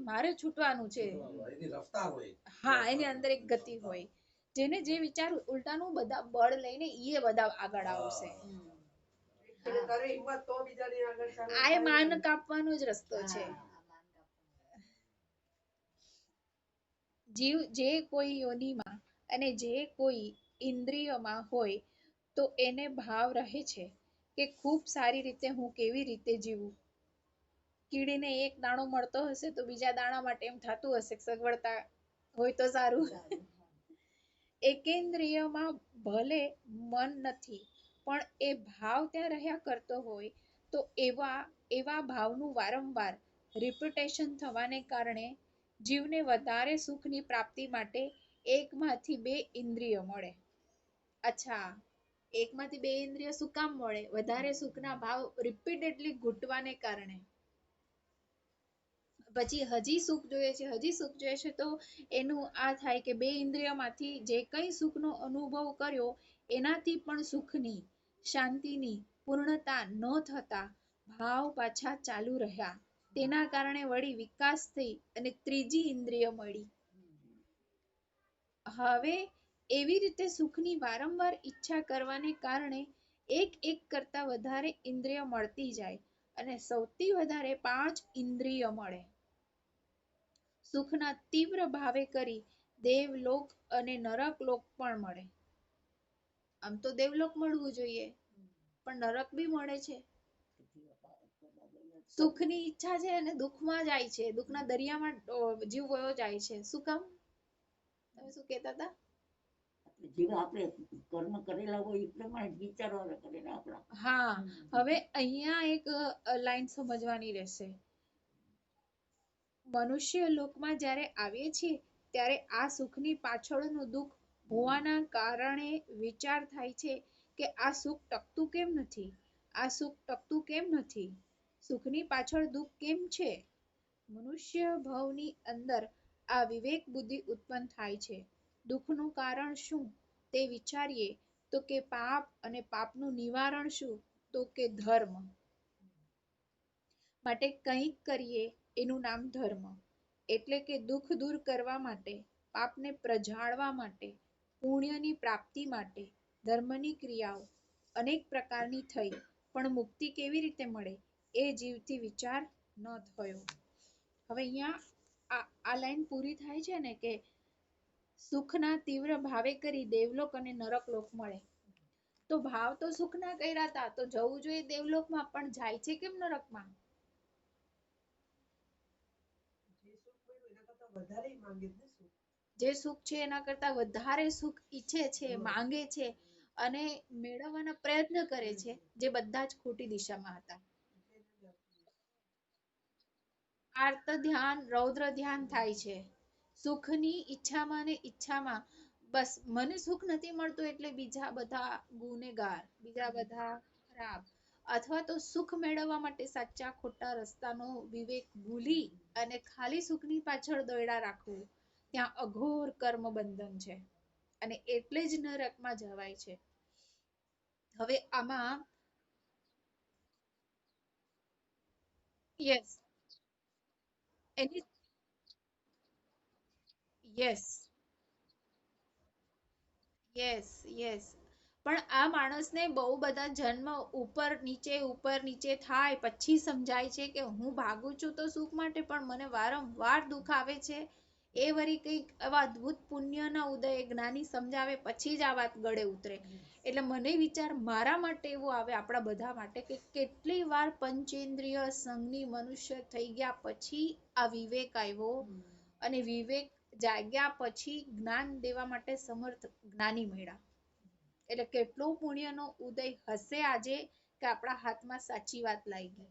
મારે છૂટવાનું છે. એની રફતાર હોય. હા, એની અંદર એક ગતિ હોય. જેને જે વિચાર ઉલટાનું બધા બળ લઈને ઈ બધા આગળ આવશે. આ માન કાપવાનો જ રસ્તો છે. જીવ જે કોઈ યોનિમાં અને જે કોઈ ઇન્દ્રિયોમાં હોય તો એને ભાવ રહે છે કે ખૂબ સારી રીતે હું કેવી રીતે જીવું. કીડીને એક દાણો મળતો હશે તો બીજા દાણા માટે એમ થતું હશે સગવડતા હોય તો સારું. સારું. એકેન્દ્રિયમાં ભલે મન નથી પણ એ ભાવ ત્યાં રહ્યા કરતો હોય તો એવા ભાવનું વારંવાર રિપીટેશન થવાને કારણે જીવને વધારે સુખની પ્રાપ્તિ માટે એકમાંથી બે ઇન્દ્રિય મળે. અચ્છા, એકમાંથી બે ઇન્દ્રિય શું કામ મળે? વધારે સુખના ભાવ રિપીટેડલી ઘૂંટવાને કારણે. પછી હજી સુખ જોઈએ છે, હજી સુખ જોઈએ છે, તો એનું આ થાય કે બે ઇન્દ્રિયમાંથી જે કઈ સુખનો અનુભવ કર્યો એનાથી પણ સુખની, શાંતિની પૂર્ણતા ન થતા ભાવ પાછા ચાલુ રહ્યા. તેના કારણે વળી વિકાસ થઈ અને ત્રીજી ઇન્દ્રિય મળી. હવે એવી રીતે સુખની વારંવાર ઈચ્છા કરવાને કારણે એક કરતા વધારે ઇન્દ્રિય મળતી જાય અને સૌથી વધારે 5 ઇન્દ્રિય મળે. સુખના તીવ્ર ભાવે કરી દેવલોક અને નરકલોક પણ મળે. આમ તો દેવલોક મળવું જોઈએ પણ નરક બી મળે છે. સુખની ઈચ્છા છે અને દુઃખમાં જાય છે, દુઃખના દરિયામાં જીવ વયો જાય છે. શું કામ? તમે શું કહેતા હતા? જેવા આપણે કર્મ કરેલા હોય એ પ્રમાણે વિચારવા કરે ને આપણા. હા, હવે અહીંયા એક લાઈન સમજવાની રહેશે. મનુષ્ય લોકમાં જ્યારે આવીએ છીએ ત્યારે આ સુખની પાછળનું દુઃખ હોવાના કારણે વિચાર થાય છે કે આ સુખ ટકતું કેમ નથી? આ સુખ ટકતું કેમ નથી? સુખની પાછળ દુઃખ કેમ છે? મનુષ્ય ભવની અંદર આ વિવેક બુદ્ધિ ઉત્પન્ન થાય છે. દુઃખનું કારણ શું? તે વિચારીએ તો કે પાપ, અને પાપનું નિવારણ શું? તો કે ધર્મ. માટે કંઈક કરીએ એનું નામ ધર્મ. એટલે કે દુઃખ દૂર કરવા માટે, પાપને પ્રજાળવા માટે, પુણ્યની પ્રાપ્તિ માટે ધર્મની ક્રિયાઓ અનેક પ્રકારની થઈ પણ મુક્તિ કેવી રીતે મળે એ જીવથી વિચાર ન થયો. હવે અહીંયા આ લાઈન પૂરી થાય છે ને કે સુખના તીવ્ર ભાવે કરી દેવલોક અને નરકલોક મળે. તો ભાવ તો સુખના કર્યા હતા તો જવું જોઈએ દેવલોકમાં, પણ જાય છે કેમ નરકમાં? જે સુખ છે એના કરતા વધારે સુખ ઈચ્છે છે, માંગે છે અને મેળવવાનો પ્રયત્ન કરે છે, જે બધા જ ખોટી દિશામાં હતા. આર્ત ધ્યાન, રૌદ્ર ધ્યાન થાય છે. સુખની ઈચ્છામાં ને ઈચ્છામાં બસ મને સુખ નથી મળતું એટલે બીજા બધા ગુનેગાર, બીજા બધા ખરાબ, અથવા તો સુખ મેળવવા માટે સાચા ખોટા રસ્તાનો વિવેક ભૂલી અને ખાલી સુખની પાછળ દોયડા રાખવું, ત્યાં અઘોર કર્મ બંધન છે અને એટલે જ નરકમાં જવાય છે. હવે આમાં યસ, એની યસ, યસ, યસ. પણ આ માણસને બહુ બધા જન્મ ઉપર નીચે થાય પછી સમજાય છે કે હું ભાગું છું તો સુખ માટે પણ મને વારંવાર દુઃખ આવે છે. એ વળી કઈક આવા અદ્ભુત પુણ્યના ઉદય જ્ઞાની સમજાવે પછી જ આ વાત ગળે ઉતરે. એટલે મને વિચાર મારા માટે એવો આવે, આપણા બધા માટે, કે કેટલી વાર પંચેન્દ્રિય સંગની મનુષ્ય થઈ ગયા પછી આ વિવેક આવ્યો અને વિવેક જાગ્યા પછી જ્ઞાન દેવા માટે સમર્થ જ્ઞાની મળ્યા. એટલે કેટલો પુણ્યનો ઉદય હશે આજે કે આપણા હાથમાં સાચી વાત લાગી.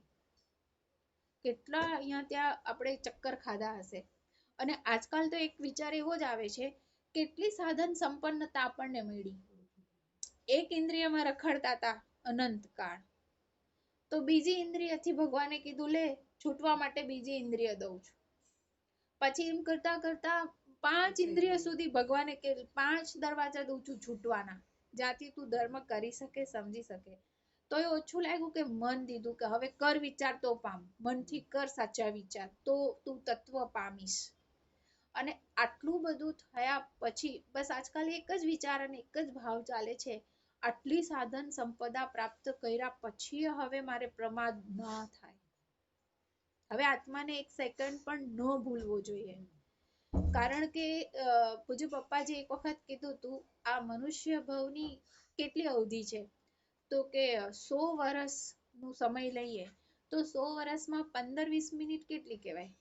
કેટલા અહીંયા ત્યાં આપણે ચક્કર ખાધા હશે. અને આજકાલ તો એક વિચાર એવો જ આવે છે, કેટલી સાધન સંપન્નતા આપણને મળી. એક ઇન્દ્રિયમાં રખડતા હતા અનંત કાળ, તો બીજી ઇન્દ્રિયથી ભગવાને કીધું લે છૂટવા માટે બીજી ઇન્દ્રિય દઉં છું. પછી એમ કરતા કરતા 5 ઇન્દ્રિય સુધી ભગવાને કે 5 દરવાજા દઉં છું છૂટવાના, જ્યાંથી તું ધર્મ કરી શકે, સમજી શકે. તો એ ઓછું લાગ્યું કે મન દીધું કે હવે કર વિચાર તો પામ, મનથી કર સાચા વિચાર તો તું તત્વ પામીશ. અને આટલું બધું થયા પછી બસ આજકાલ એક જ વિચાર અને એક જ ભાવ ચાલે છે, આટલી સાધન સંપદા પ્રાપ્ત કર્યા પછી હવે મારે પ્રમાદ ન થાય. હવે આત્માને એક સેકન્ડ પણ ન ભૂલવો જોઈએ. કારણ કે પૂજ્ય પપ્પાજી એક વખત કીધું તું, આ મનુષ્ય ભવની કેટલી અવધિ છે? તો કે 100 વર્ષ નું સમય લઈએ તો 100 વર્ષમાં 15-20 મિનિટ કેટલી કહેવાય?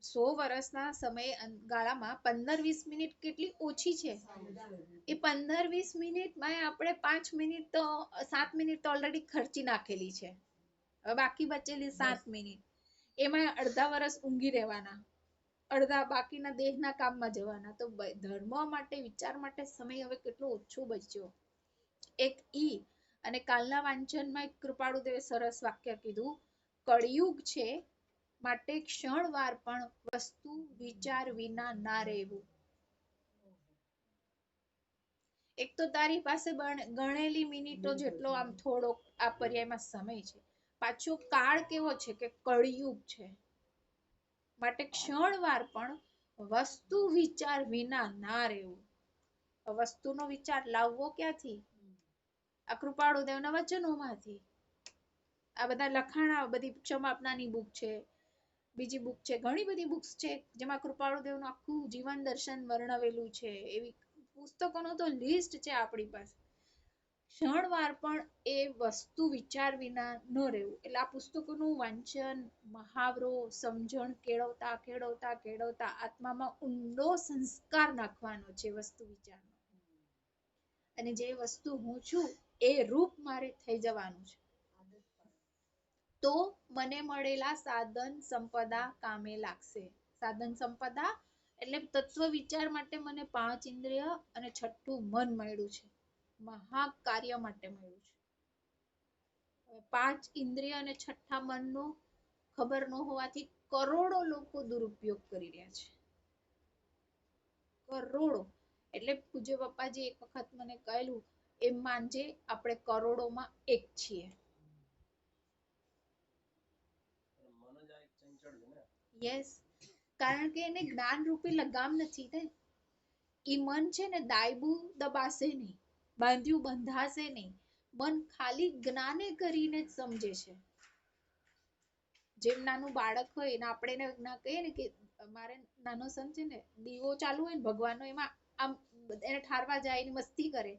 100 વર્ષના સમય ગાળામાં 15-20 મિનિટ કેટલી ઓછી છે. એ 15-20 મિનિટમાં આપણે 5 મિનિટ તો 7 મિનિટ તો ઓલરેડી ખર્ચી નાખેલી છે. હવે બાકી બચેલી 7 મિનિટ એમાં અડધા વર્ષ ઊંઘી રહેવાના, અડધા બાકીના દેહના કામમાં જવાના. તો ધર્મ માટે વિચાર માટે સમય હવે કેટલો ઓછો બચ્યો. એક ઈ અને કાલના વાંચનમાં એક કૃપાળુદેવે સરસ વાક્ય કીધું, કળિયુગ છે માટે ક્ષણવાર પણ વસ્તુ વિચાર વિના ના રહેવું. એક તો તારી પાસે ગણેલી મિનિટો જેટલો આમ થોડો આ પર્યાયમાં સમય છે, પાછો કાળ કેવો છે કે કળિયુગ છે માટે ક્ષણવાર પણ વસ્તુ વિચાર વિના ના રહેવું. વસ્તુનો વિચાર લાવવો ક્યાંથી? આ કૃપાળુદેવના વચનોમાંથી. આ બધા લખાણા, બધી ક્ષમાપનાની બુક છે, બીજી બુક છે, ઘણી બધી બુક્સ છે જેમાં કૃપાળુદેવનું આખું જીવન દર્શન વર્ણવેલું છે. એવી પુસ્તકોનું તો લિસ્ટ છે આપણી પાસે. ક્ષણવાર પણ એ વસ્તુ વિચાર વિના ન રહેવું. એટલે આ પુસ્તકોનું વાંચન, મહાવરો, સમજણ કેળવતા કેળવતા કેળવતા આત્મામાં ઊંડો સંસ્કાર નાખવાનો છે વસ્તુ વિચારનો. અને જે વસ્તુ હું છું એ રૂપ મારે થઈ જવાનું છે. તો મને મળેલા સાધન સંપદા કામે લાગશે. સાધન સંપદા એટલે તત્વ વિચાર માટે મને 5 ઇન્દ્રિય અને 6ઠું મન મળ્યું છે. મહાકાર્ય માટે મળ્યું છે. 5 ઇન્દ્રિય અને 6ઠા મનનો ખબર ન હોવાથી કરોડો લોકો દુરુપયોગ કરી રહ્યા છે. કરોડો એટલે પૂજ્ય પપ્પાજી એક વખત મને કહેલું, એમ માનજે આપણે કરોડોમાં એક છીએ. યસ, કારણ કે એને જ્ઞાન રૂપી લગામ નથી ને. ઈ મન છે ને દાયબું દબાશે નહીં, બાંધ્યું બંધાશે નહીં. મન ખાલી જ્ઞાને કરીને જ સમજે છે. જેમ નાનું બાળક હોય ને આપણે એને કહીએ ને કે મારે નાનો સન છે ને દીવો ચાલુ હોય ને ભગવાનનો, એમાં આમ એને ઠારવા જાય ને મસ્તી કરે,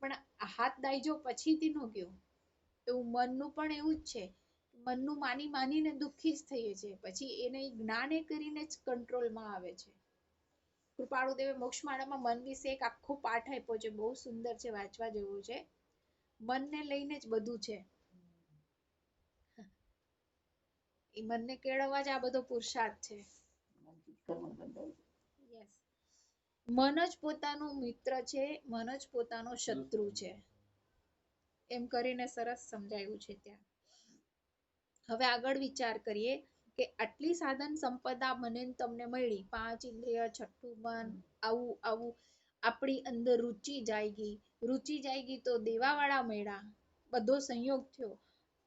પણ હાથ દાઈજો પછીથી નો ગયો. એવું મનનું પણ એવું જ છે. મનનું માની માનીને દુઃખી જ થઈએ છે, પછી એને જ્ઞાને કરીને જ કંટ્રોલમાં આવે છે. કૃપાળુદેવે મોક્ષમાળામાં મન વિશે એક આખો પાઠ આપ્યો છે, બહુ સુંદર છે, વાંચવા જેવું છે. મનને લઈને જ બધું છે. એ મનને કેળવવા જ આ બધો પુરુષાર્થ છે. Yes. મન જ પોતાનો મિત્ર છે, મન જ પોતાનો શત્રુ છે. એમ કરીને સરસ સમજાયું છે ત્યાં. હવે આગળ વિચાર કરીએ કે આટલી સાધન સંપદા મને તમને મળી, 5 ઇન્દ્રિય, 6ઠું મન, આવું આવું આપણી અંદર રુચિ જાયગી તો દેવાવાળા મળ્યા, બધો સંયોગ થયો.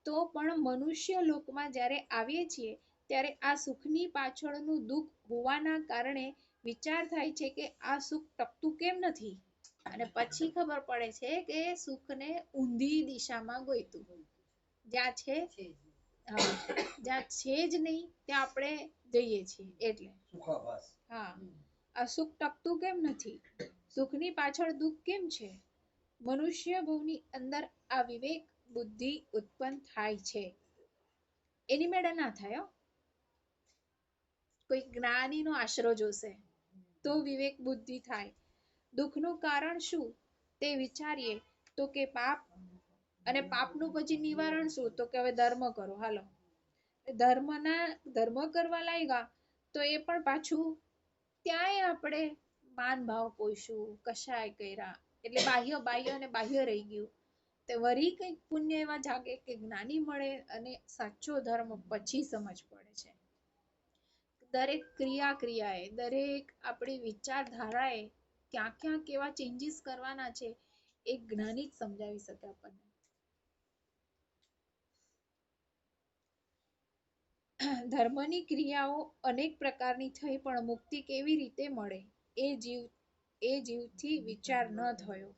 તો પણ મનુષ્ય લોકમાં જ્યારે આવીએ છીએ ત્યારે આ સુખની પાછળનું દુઃખ હોવાના કારણે વિચાર થાય છે કે આ સુખ ટકતું કેમ નથી? અને પછી ખબર પડે છે કે સુખને ઊંધી દિશામાં ગોઈતું. જ્યાં છે જ્યાં છે જ નહીં ત્યાં આપણે જઈએ છીએ. એટલે સુખાભાસ. હા, આ સુખ ટકતું કેમ નથી? સુખની પાછળ દુઃખ કેમ છે? મનુષ્ય ભવની અંદર આ વિવેક બુદ્ધિ ઉત્પન્ન થાય છે. એની મેળે ના થાય હો. કોઈ જ્ઞાનીનો આશરો જોશે તો વિવેક બુદ્ધિ થાય. દુઃખનું કારણ શું તે વિચારીએ તો કે પાપ, અને પાપનું પછી નિવારણ શું? તો કે હવે ધર્મ કરો હાલો. ધર્મ કરવા લાગ્યા તો એ પણ પાછું ત્યાંય આપણે માન ભાવ પોઈશું, કશાય કર્યા, એટલે બાહ્ય અને બાહ્ય રહી ગયું. તે વળી કંઈક પુણ્ય એવા જાગે કે જ્ઞાની મળે અને સાચો ધર્મ પછી સમજ પડે છે. દરેક ક્રિયાએ, દરેક આપણી વિચારધારાએ ક્યાં કેવા ચેન્જીસ કરવાના છે એ જ્ઞાની જ સમજાવી શકે આપણને. ધર્મની ક્રિયાઓ અનેક પ્રકારની થઈ પણ મુક્તિ કેવી રીતે મળે એ જીવથી વિચાર ન થયો.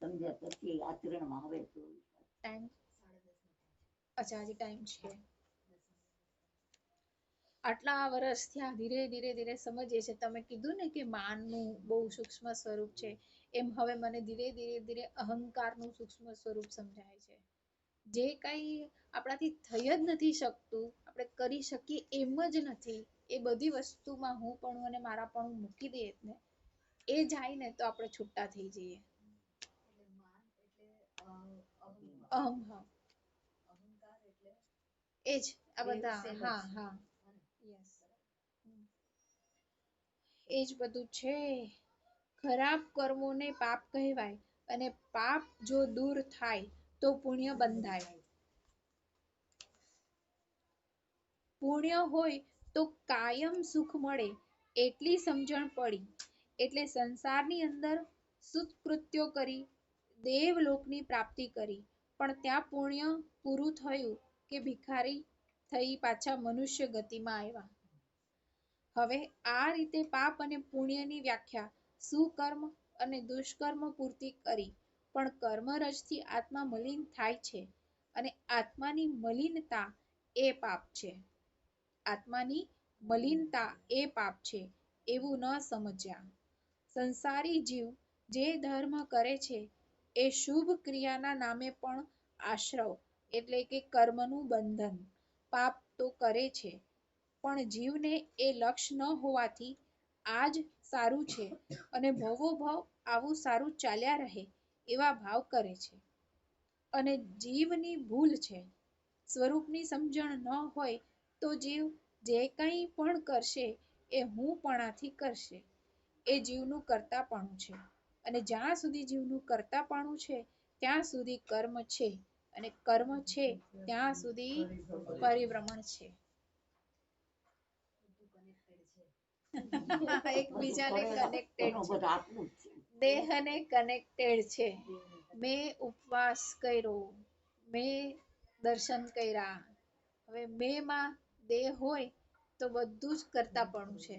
સમજ્યા પછી આચરણમાં આવે તો ટાઈમ, અચ્છા હજી ટાઈમ છે. આટલા વર્ષ થયા, ધીરે સમજીએ છે. તમે કીધું ને કે માનનું બહુ સૂક્ષ્મ સ્વરૂપ છે, એમ હવે મને ધીરે અહંકારનું સૂક્ષ્મ સ્વરૂપ સમજાય છે. જે કઈ આપણાથી થઈ જ નથી શકતું, આપણે કરી શકીએ એમ જ નથી. એ બધી વસ્તુમાં હું પણ અને મારા પણ મૂકી દઈએ ને એ જાય ને તો આપણે છૂટા થઈ જઈએ. એટલે માન એટલે અહંભાવ એટલે એ જ આ દેવ બધા સેમ જ. હા યસ એ જ બધું છે. ખરાબ કર્મોને પાપ કહેવાય અને પાપ જો દૂર થાય તો પુણ્ય બંધાય. પુણ્ય હોય તો કાયમ સુખ મળે એટલી સમજણ પડી એટલે સંસારની અંદર સત્કૃત્યો કરી દેવલોકની પ્રાપ્તિ કરી. પણ ત્યાં પુણ્ય પૂરું થયું કે ભિખારી થઈ પાછા મનુષ્ય ગતિમાં આવ્યા. હવે આ રીતે પાપ અને પુણ્યની વ્યાખ્યા સુકર્મ અને દુષ્કર્મ પૂરતી કરી. પણ કર્મરજથી આત્મા મલિન થાય છે અને આત્માની મલિનતા એ પાપ છે. આત્માની મલિનતા એ પાપ છે એવું ન સમજ્યા. સંસારી જીવ જે ધર્મ કરે છે એ શુભ ક્રિયાના નામે પણ આશ્રવ એટલે કે કર્મનું બંધન પાપ તો કરે છે. પણ જીવને એ લક્ષ્ય ન હોવાથી આ જ સારું છે અને ભવોભવ આવું સારું ચાલ્યા રહે એવા ભાવ કરે છે. અને જીવની ભૂલ છે. સ્વરૂપની સમજણ ન હોય તો જીવ જે કંઈ પણ કરશે એ હુંપણાથી કરશે. એ જીવનું કર્તાપણું છે અને જ્યાં સુધી જીવનું કર્તાપણું છે ત્યાં સુધી કર્મ છે અને કર્મ છે ત્યાં સુધી પરિભ્રમણ છે. એકબીજાને કનેક્ટેડ છે. દેહને કનેક્ટેડ છે. મેં ઉપવાસ કર્યો, મેં દર્શન કર્યા. હવે મેં માં દેહ હોય તો બધું જ કર્તાપણું છે.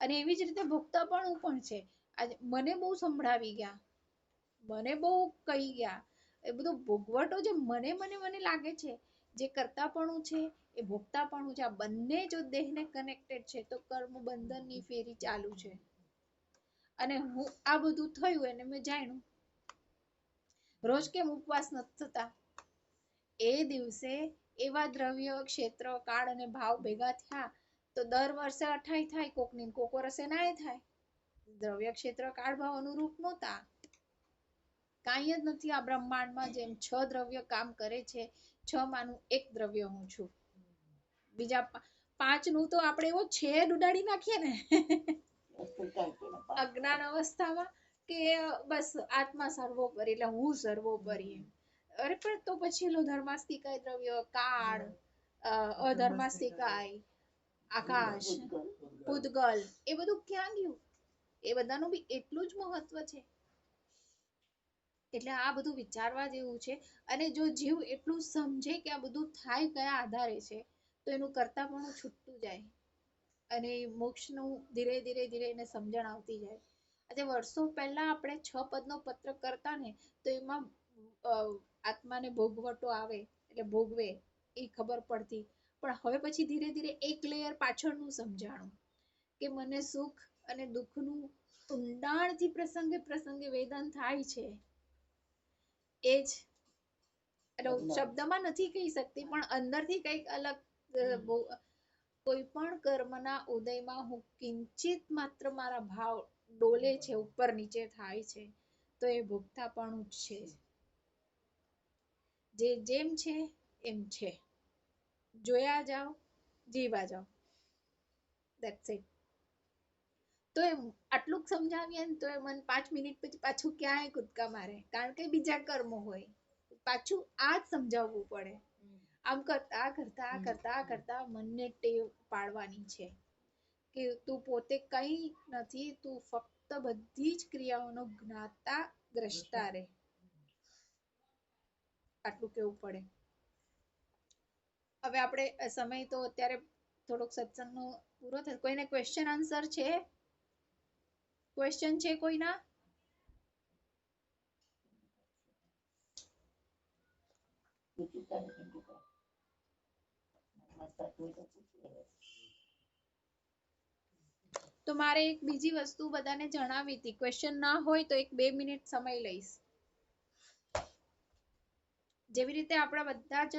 અને એવી જ રીતે ભોગતાપણું પણ છે. આજે મને બહુ સંભળાવી ગયા, મને બહુ કહી ગયા, એ બધું ભોગવટો જે મને લાગે છે જે કર્તાપણું છે એ ભોગતાપણું છે. આ બંને જો દેહને કનેક્ટેડ છે તો કર્મ બંધનની ફેરી ચાલુ છે. અને હું આ બધું થયું એને મેં જાણ્યું. રોજ કેમ ઉપવાસ નથી થતા? એ દિવસે એવા દ્રવ્ય ક્ષેત્ર કાળ અને ભાવ ભેગા થયા તો દર વર્ષે 28 થાય કોકની કોક વર્ષે નાય થાય. દ્રવ્ય ક્ષેત્ર કાળ ભાવ અનુરૂપ નહોતા. કાંઈ જ નથી આ બ્રહ્માંડમાં જેમ 6 દ્રવ્ય કામ કરે છે 6 માનું એક દ્રવ્ય હું છું. બીજા 5 નું તો આપણે એવો છેદ ઉડાડી નાખીએ ને અજ્ઞાન અવસ્થામાં કે બસ આત્મા સર્વોપરી એટલે હું સર્વોપરી. અરે પણ તો પછી ધર્માસ્તિકાય દ્રવ્ય કાળ અધર્માસ્તિકાય આકાશ પૂતગલ એ બધું ક્યાં ગયું? એ બધાનું બી એટલું જ મહત્વ છે. એટલે આ બધું વિચારવા જેવું છે. અને જો જીવ એટલું સમજે કે આ બધું થાય કયા આધારે છે તો એનું કર્તાપણું છૂટતું જાય અને મોક્ષનું ધીરે ધીરે એને સમજણ આવતી જાય. આજે વર્ષો પહેલા આપણે 6 પદનો પત્ર કરતા ને તો એમાં આત્માને ભોગવટો આવે એટલે ભોગવે એ ખબર પડતી. પણ હવે પછી ધીરે ધીરે એક લેયર પાછળનું સમજાણું કે મને સુખ અને દુઃખનું ઊંડાણથી પ્રસંગે વેદન થાય છે. એ જ શબ્દમાં નથી કહી શકતી પણ અંદરથી કંઈક અલગ કોઈ પણ કર્મના ઉદયમાં હું કિંચિત માત્ર મારા ભાવ ડોલે છે ઉપર નીચે થાય છે તો એ ભોગતાપણું જ છે. જે જેમ છે એમ છે. જોયા જાઓ, જીવા જાઓ. That's it. તો આટલું સમજાવીએ ને તો મને 5 મિનિટ પછી પાછું ક્યાંય કૂદકા મારે કારણ કે બીજા કર્મો હોય પાછું આ જ સમજાવવું પડે. આમ કરતા મનને ટેવ પાડવાની છે કે તું પોતે કંઈ નથી, તું ફક્ત બધી જ ક્રિયાઓનો જ્ઞાતા દ્રષ્ટા રહે. આટલું કેવું પડે. હવે આપણે સમય તો અત્યારે થોડોક સત્સંગનો પૂરો થાય. કોઈને ક્વેશ્ચન આન્સર છે? ક્વેશ્ચન છે કોઈના? તો મારે એક બીજી વસ્તુ બધાને જણાવી હતી. ક્વેશ્ચન ના હોય તો 1-2 મિનિટ સમય લઈશ. જેવી રીતે આપણા બધા જ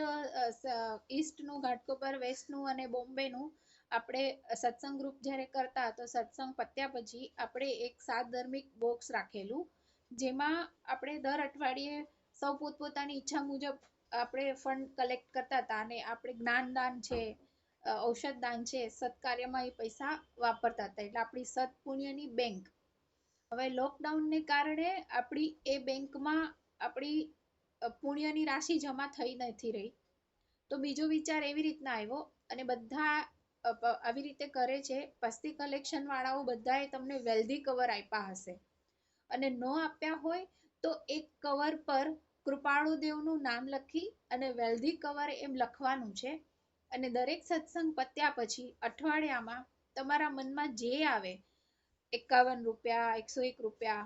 ઈસ્ટનું ઘાટકોપર, વેસ્ટનું અને બોમ્બેનું આપણે સત્સંગ ગ્રુપ જ્યારે કરતા તો સત્સંગ પત્યા પછી આપણે એક સાધર્મિક બોક્સ રાખેલું, જેમાં આપણે દર અઠવાડિયે સૌ પોતપોતાની ઈચ્છા મુજબ આપણે ફંડ કલેક્ટ કરતા હતા અને આપણે જ્ઞાનદાન છે, ઔષધ દાન છે, સત્કાર્યમાં એ પૈસા વાપરતા હતા. એટલે આપણી સત પુણ્યની બેંક. હવે લોકડાઉનને કારણે આપણી એ બેંકમાં આપણી પુણ્યની રાશિ જમા થઈ નથી રહી. તો બીજો વિચાર એવી રીતના આવ્યો અને બધા આવી રીતે કરે છે. પસ્તી કલેક્શન વાળાઓ બધાએ તમને વેલ્ધી કવર આપ્યા હશે અને ન આપ્યા હોય તો એક કવર પર કૃપાળુ દેવનું નામ લખી અને વેલ્ધી કવર એમ લખવાનું છે. અને દરેક સત્સંગ પત્યા પછી અઠવાડિયામાં તમારા મનમાં જે આવે, 51 રૂપિયા, 101 રૂપિયા,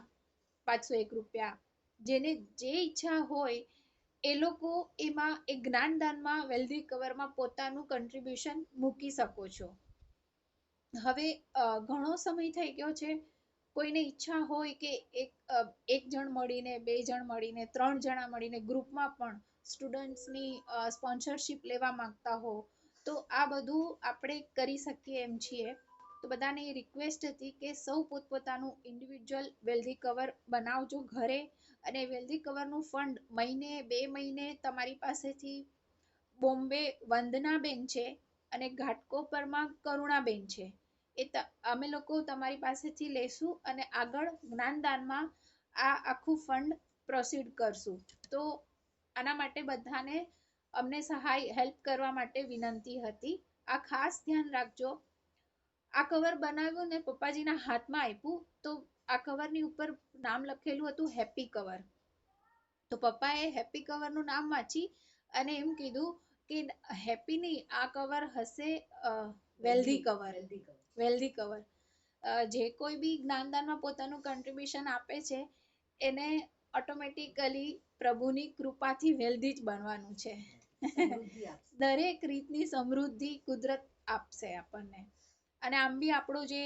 501 રૂપિયા, જેને જે ઈચ્છા હોય એ લોકો એમાં એ જ્ઞાનદાનમાં વેલ્ધી કવરમાં પોતાનું કન્ટ્રીબ્યુશન મૂકી શકો છો. હવે ઘણો સમય થઈ ગયો છે. કોઈને ઈચ્છા હોય કે એક જણ મળીને, 2 જણ મળીને, 3 જણા મળીને ગ્રુપમાં પણ સ્ટુડન્ટ્સની સ્પોન્સરશિપ લેવા માંગતા હો તો આ બધું આપણે કરી શકીએ એમ છીએ. તો બધાને રિક્વેસ્ટ હતી કે સૌ પોતપોતાનું ઇન્ડિવિજ્યુઅલ વેલ્ધી કવર બનાવજો ઘરે અને વેલ્ધી કવરનું ફંડ મહિને 2 મહિને તમારી પાસેથી બોમ્બે વંદનાબેન છે અને ઘાટકોપરમાં કરુણાબેન છે. અમે લોકો તમારી પાસેથી લેશું અને આગળ જ્ઞાનદાનમાં આ આખું ફંડ પ્રોસીડ કરશું. તો આના માટે બધાને અમને સહાય હેલ્પ કરવા માટે વિનંતી હતી. આ ખાસ ધ્યાન રાખજો. આ કવર બનાવ્યું ને પપ્પાજીના હાથમાં આપ્યું તો આ કવરની ઉપર નામ લખેલું હતું હેપી કવર. તો પપ્પાએ હેપી કવરનું નામ વાંચી અને એમ કીધું કે હેપી નહીં, આ કવર હશે વેલ્ધી કવર. Wealthy cover. જે કોઈ બી જ્ઞાનદાનમાં પોતાનું કન્ટ્રીબ્યુશન આપે છે એને ઓટોમેટિકલી પ્રભુની કૃપાથી વેલ્ધી જ બનવાનું છે. દરેક રીતની સમૃદ્ધિ કુદરત આપશે આપણને. અને આમ બી આપણો જે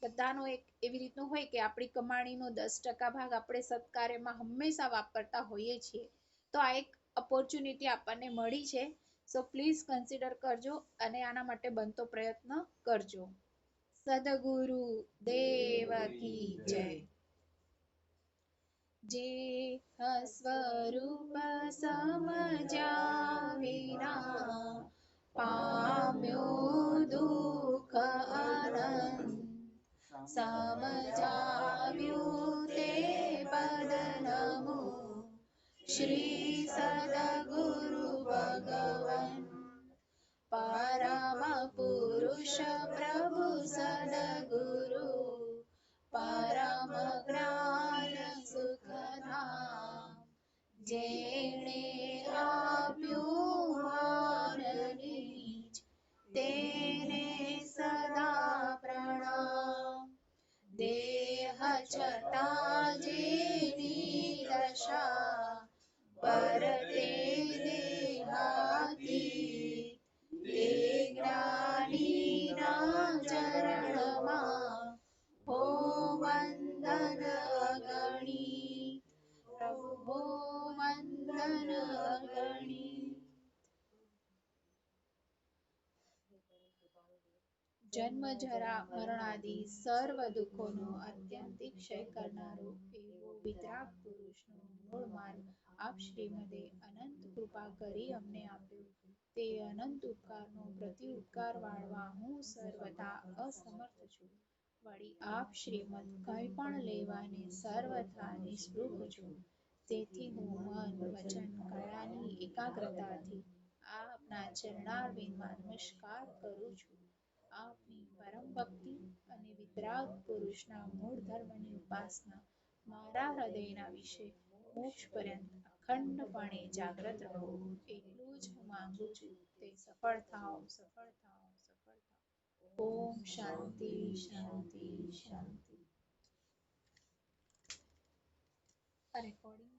બધાનો એક એવી રીતનું હોય કે આપણી કમાણીનો 10% ભાગ આપણે સત્કાર્યમાં હંમેશા વાપરતા હોઈએ છીએ. તો આ એક ઓપોર્ચ્યુનિટી આપણને મળી છે. સો પ્લીઝ કન્સિડર કરજો અને આના માટે બનતો પ્રયત્ન કરજો. સદગુરુ દેવ કી જય. જે સ્વરૂપ સમજ્યા વિના પામ્યો દુઃખ અનંત, સમજાવ્યું તે પદ નમો શ્રી સદગુરુ ભગવન. પરમ પુરુષ પ્રભુ સદગુરુ, પરમ જ્ઞાન સુખધામ, જેણે આપ્યું માન નીચ તેને સદા પ્રણામ. દેહ છતાં જેની દશા પરતે દેહાતી, તે જ્ઞાનીના ચરણમાં હો વંદન અગણી. પ્રભુ હો વંદન અગણી. જન્મ જરા મરણાદિ સર્વ દુઃખોનો અત્યંતિક ક્ષય કરનારો એવો વિતરાગ પુરુષનો મૂળ માર્ગ આપ શ્રીમદે અનંત કૃપા કરી અમને આપ્યો. તે અનંત ઉપકારનો પ્રતિ ઉપકાર વાળવા હું સર્વથા અસમર્થ છું. વળી આપ શ્રીમદ કંઈ પણ લેવાને સર્વથા નિસ્પૃહ છું. તેથી હું મન, વચન, કાયાની એકાગ્રતાથી આપના ચરણારવિંદમાં નમસ્કાર કરું છું. આપની પરમ ભક્તિ અને વિતરાગ પુરુષના મૂળ ધર્મની ઉપાસના મારા હૃદયના વિશે મોક્ષ પર્યંત અખંડપણે જાગ્રત રહો એટલું જ હું માંગુ છું. તે સફળ થાઓ, સફળ થાઓ, સફળ થાઓ. ઓમ શાંતિ શાંતિ શાંતિ. રેકોર્ડિંગ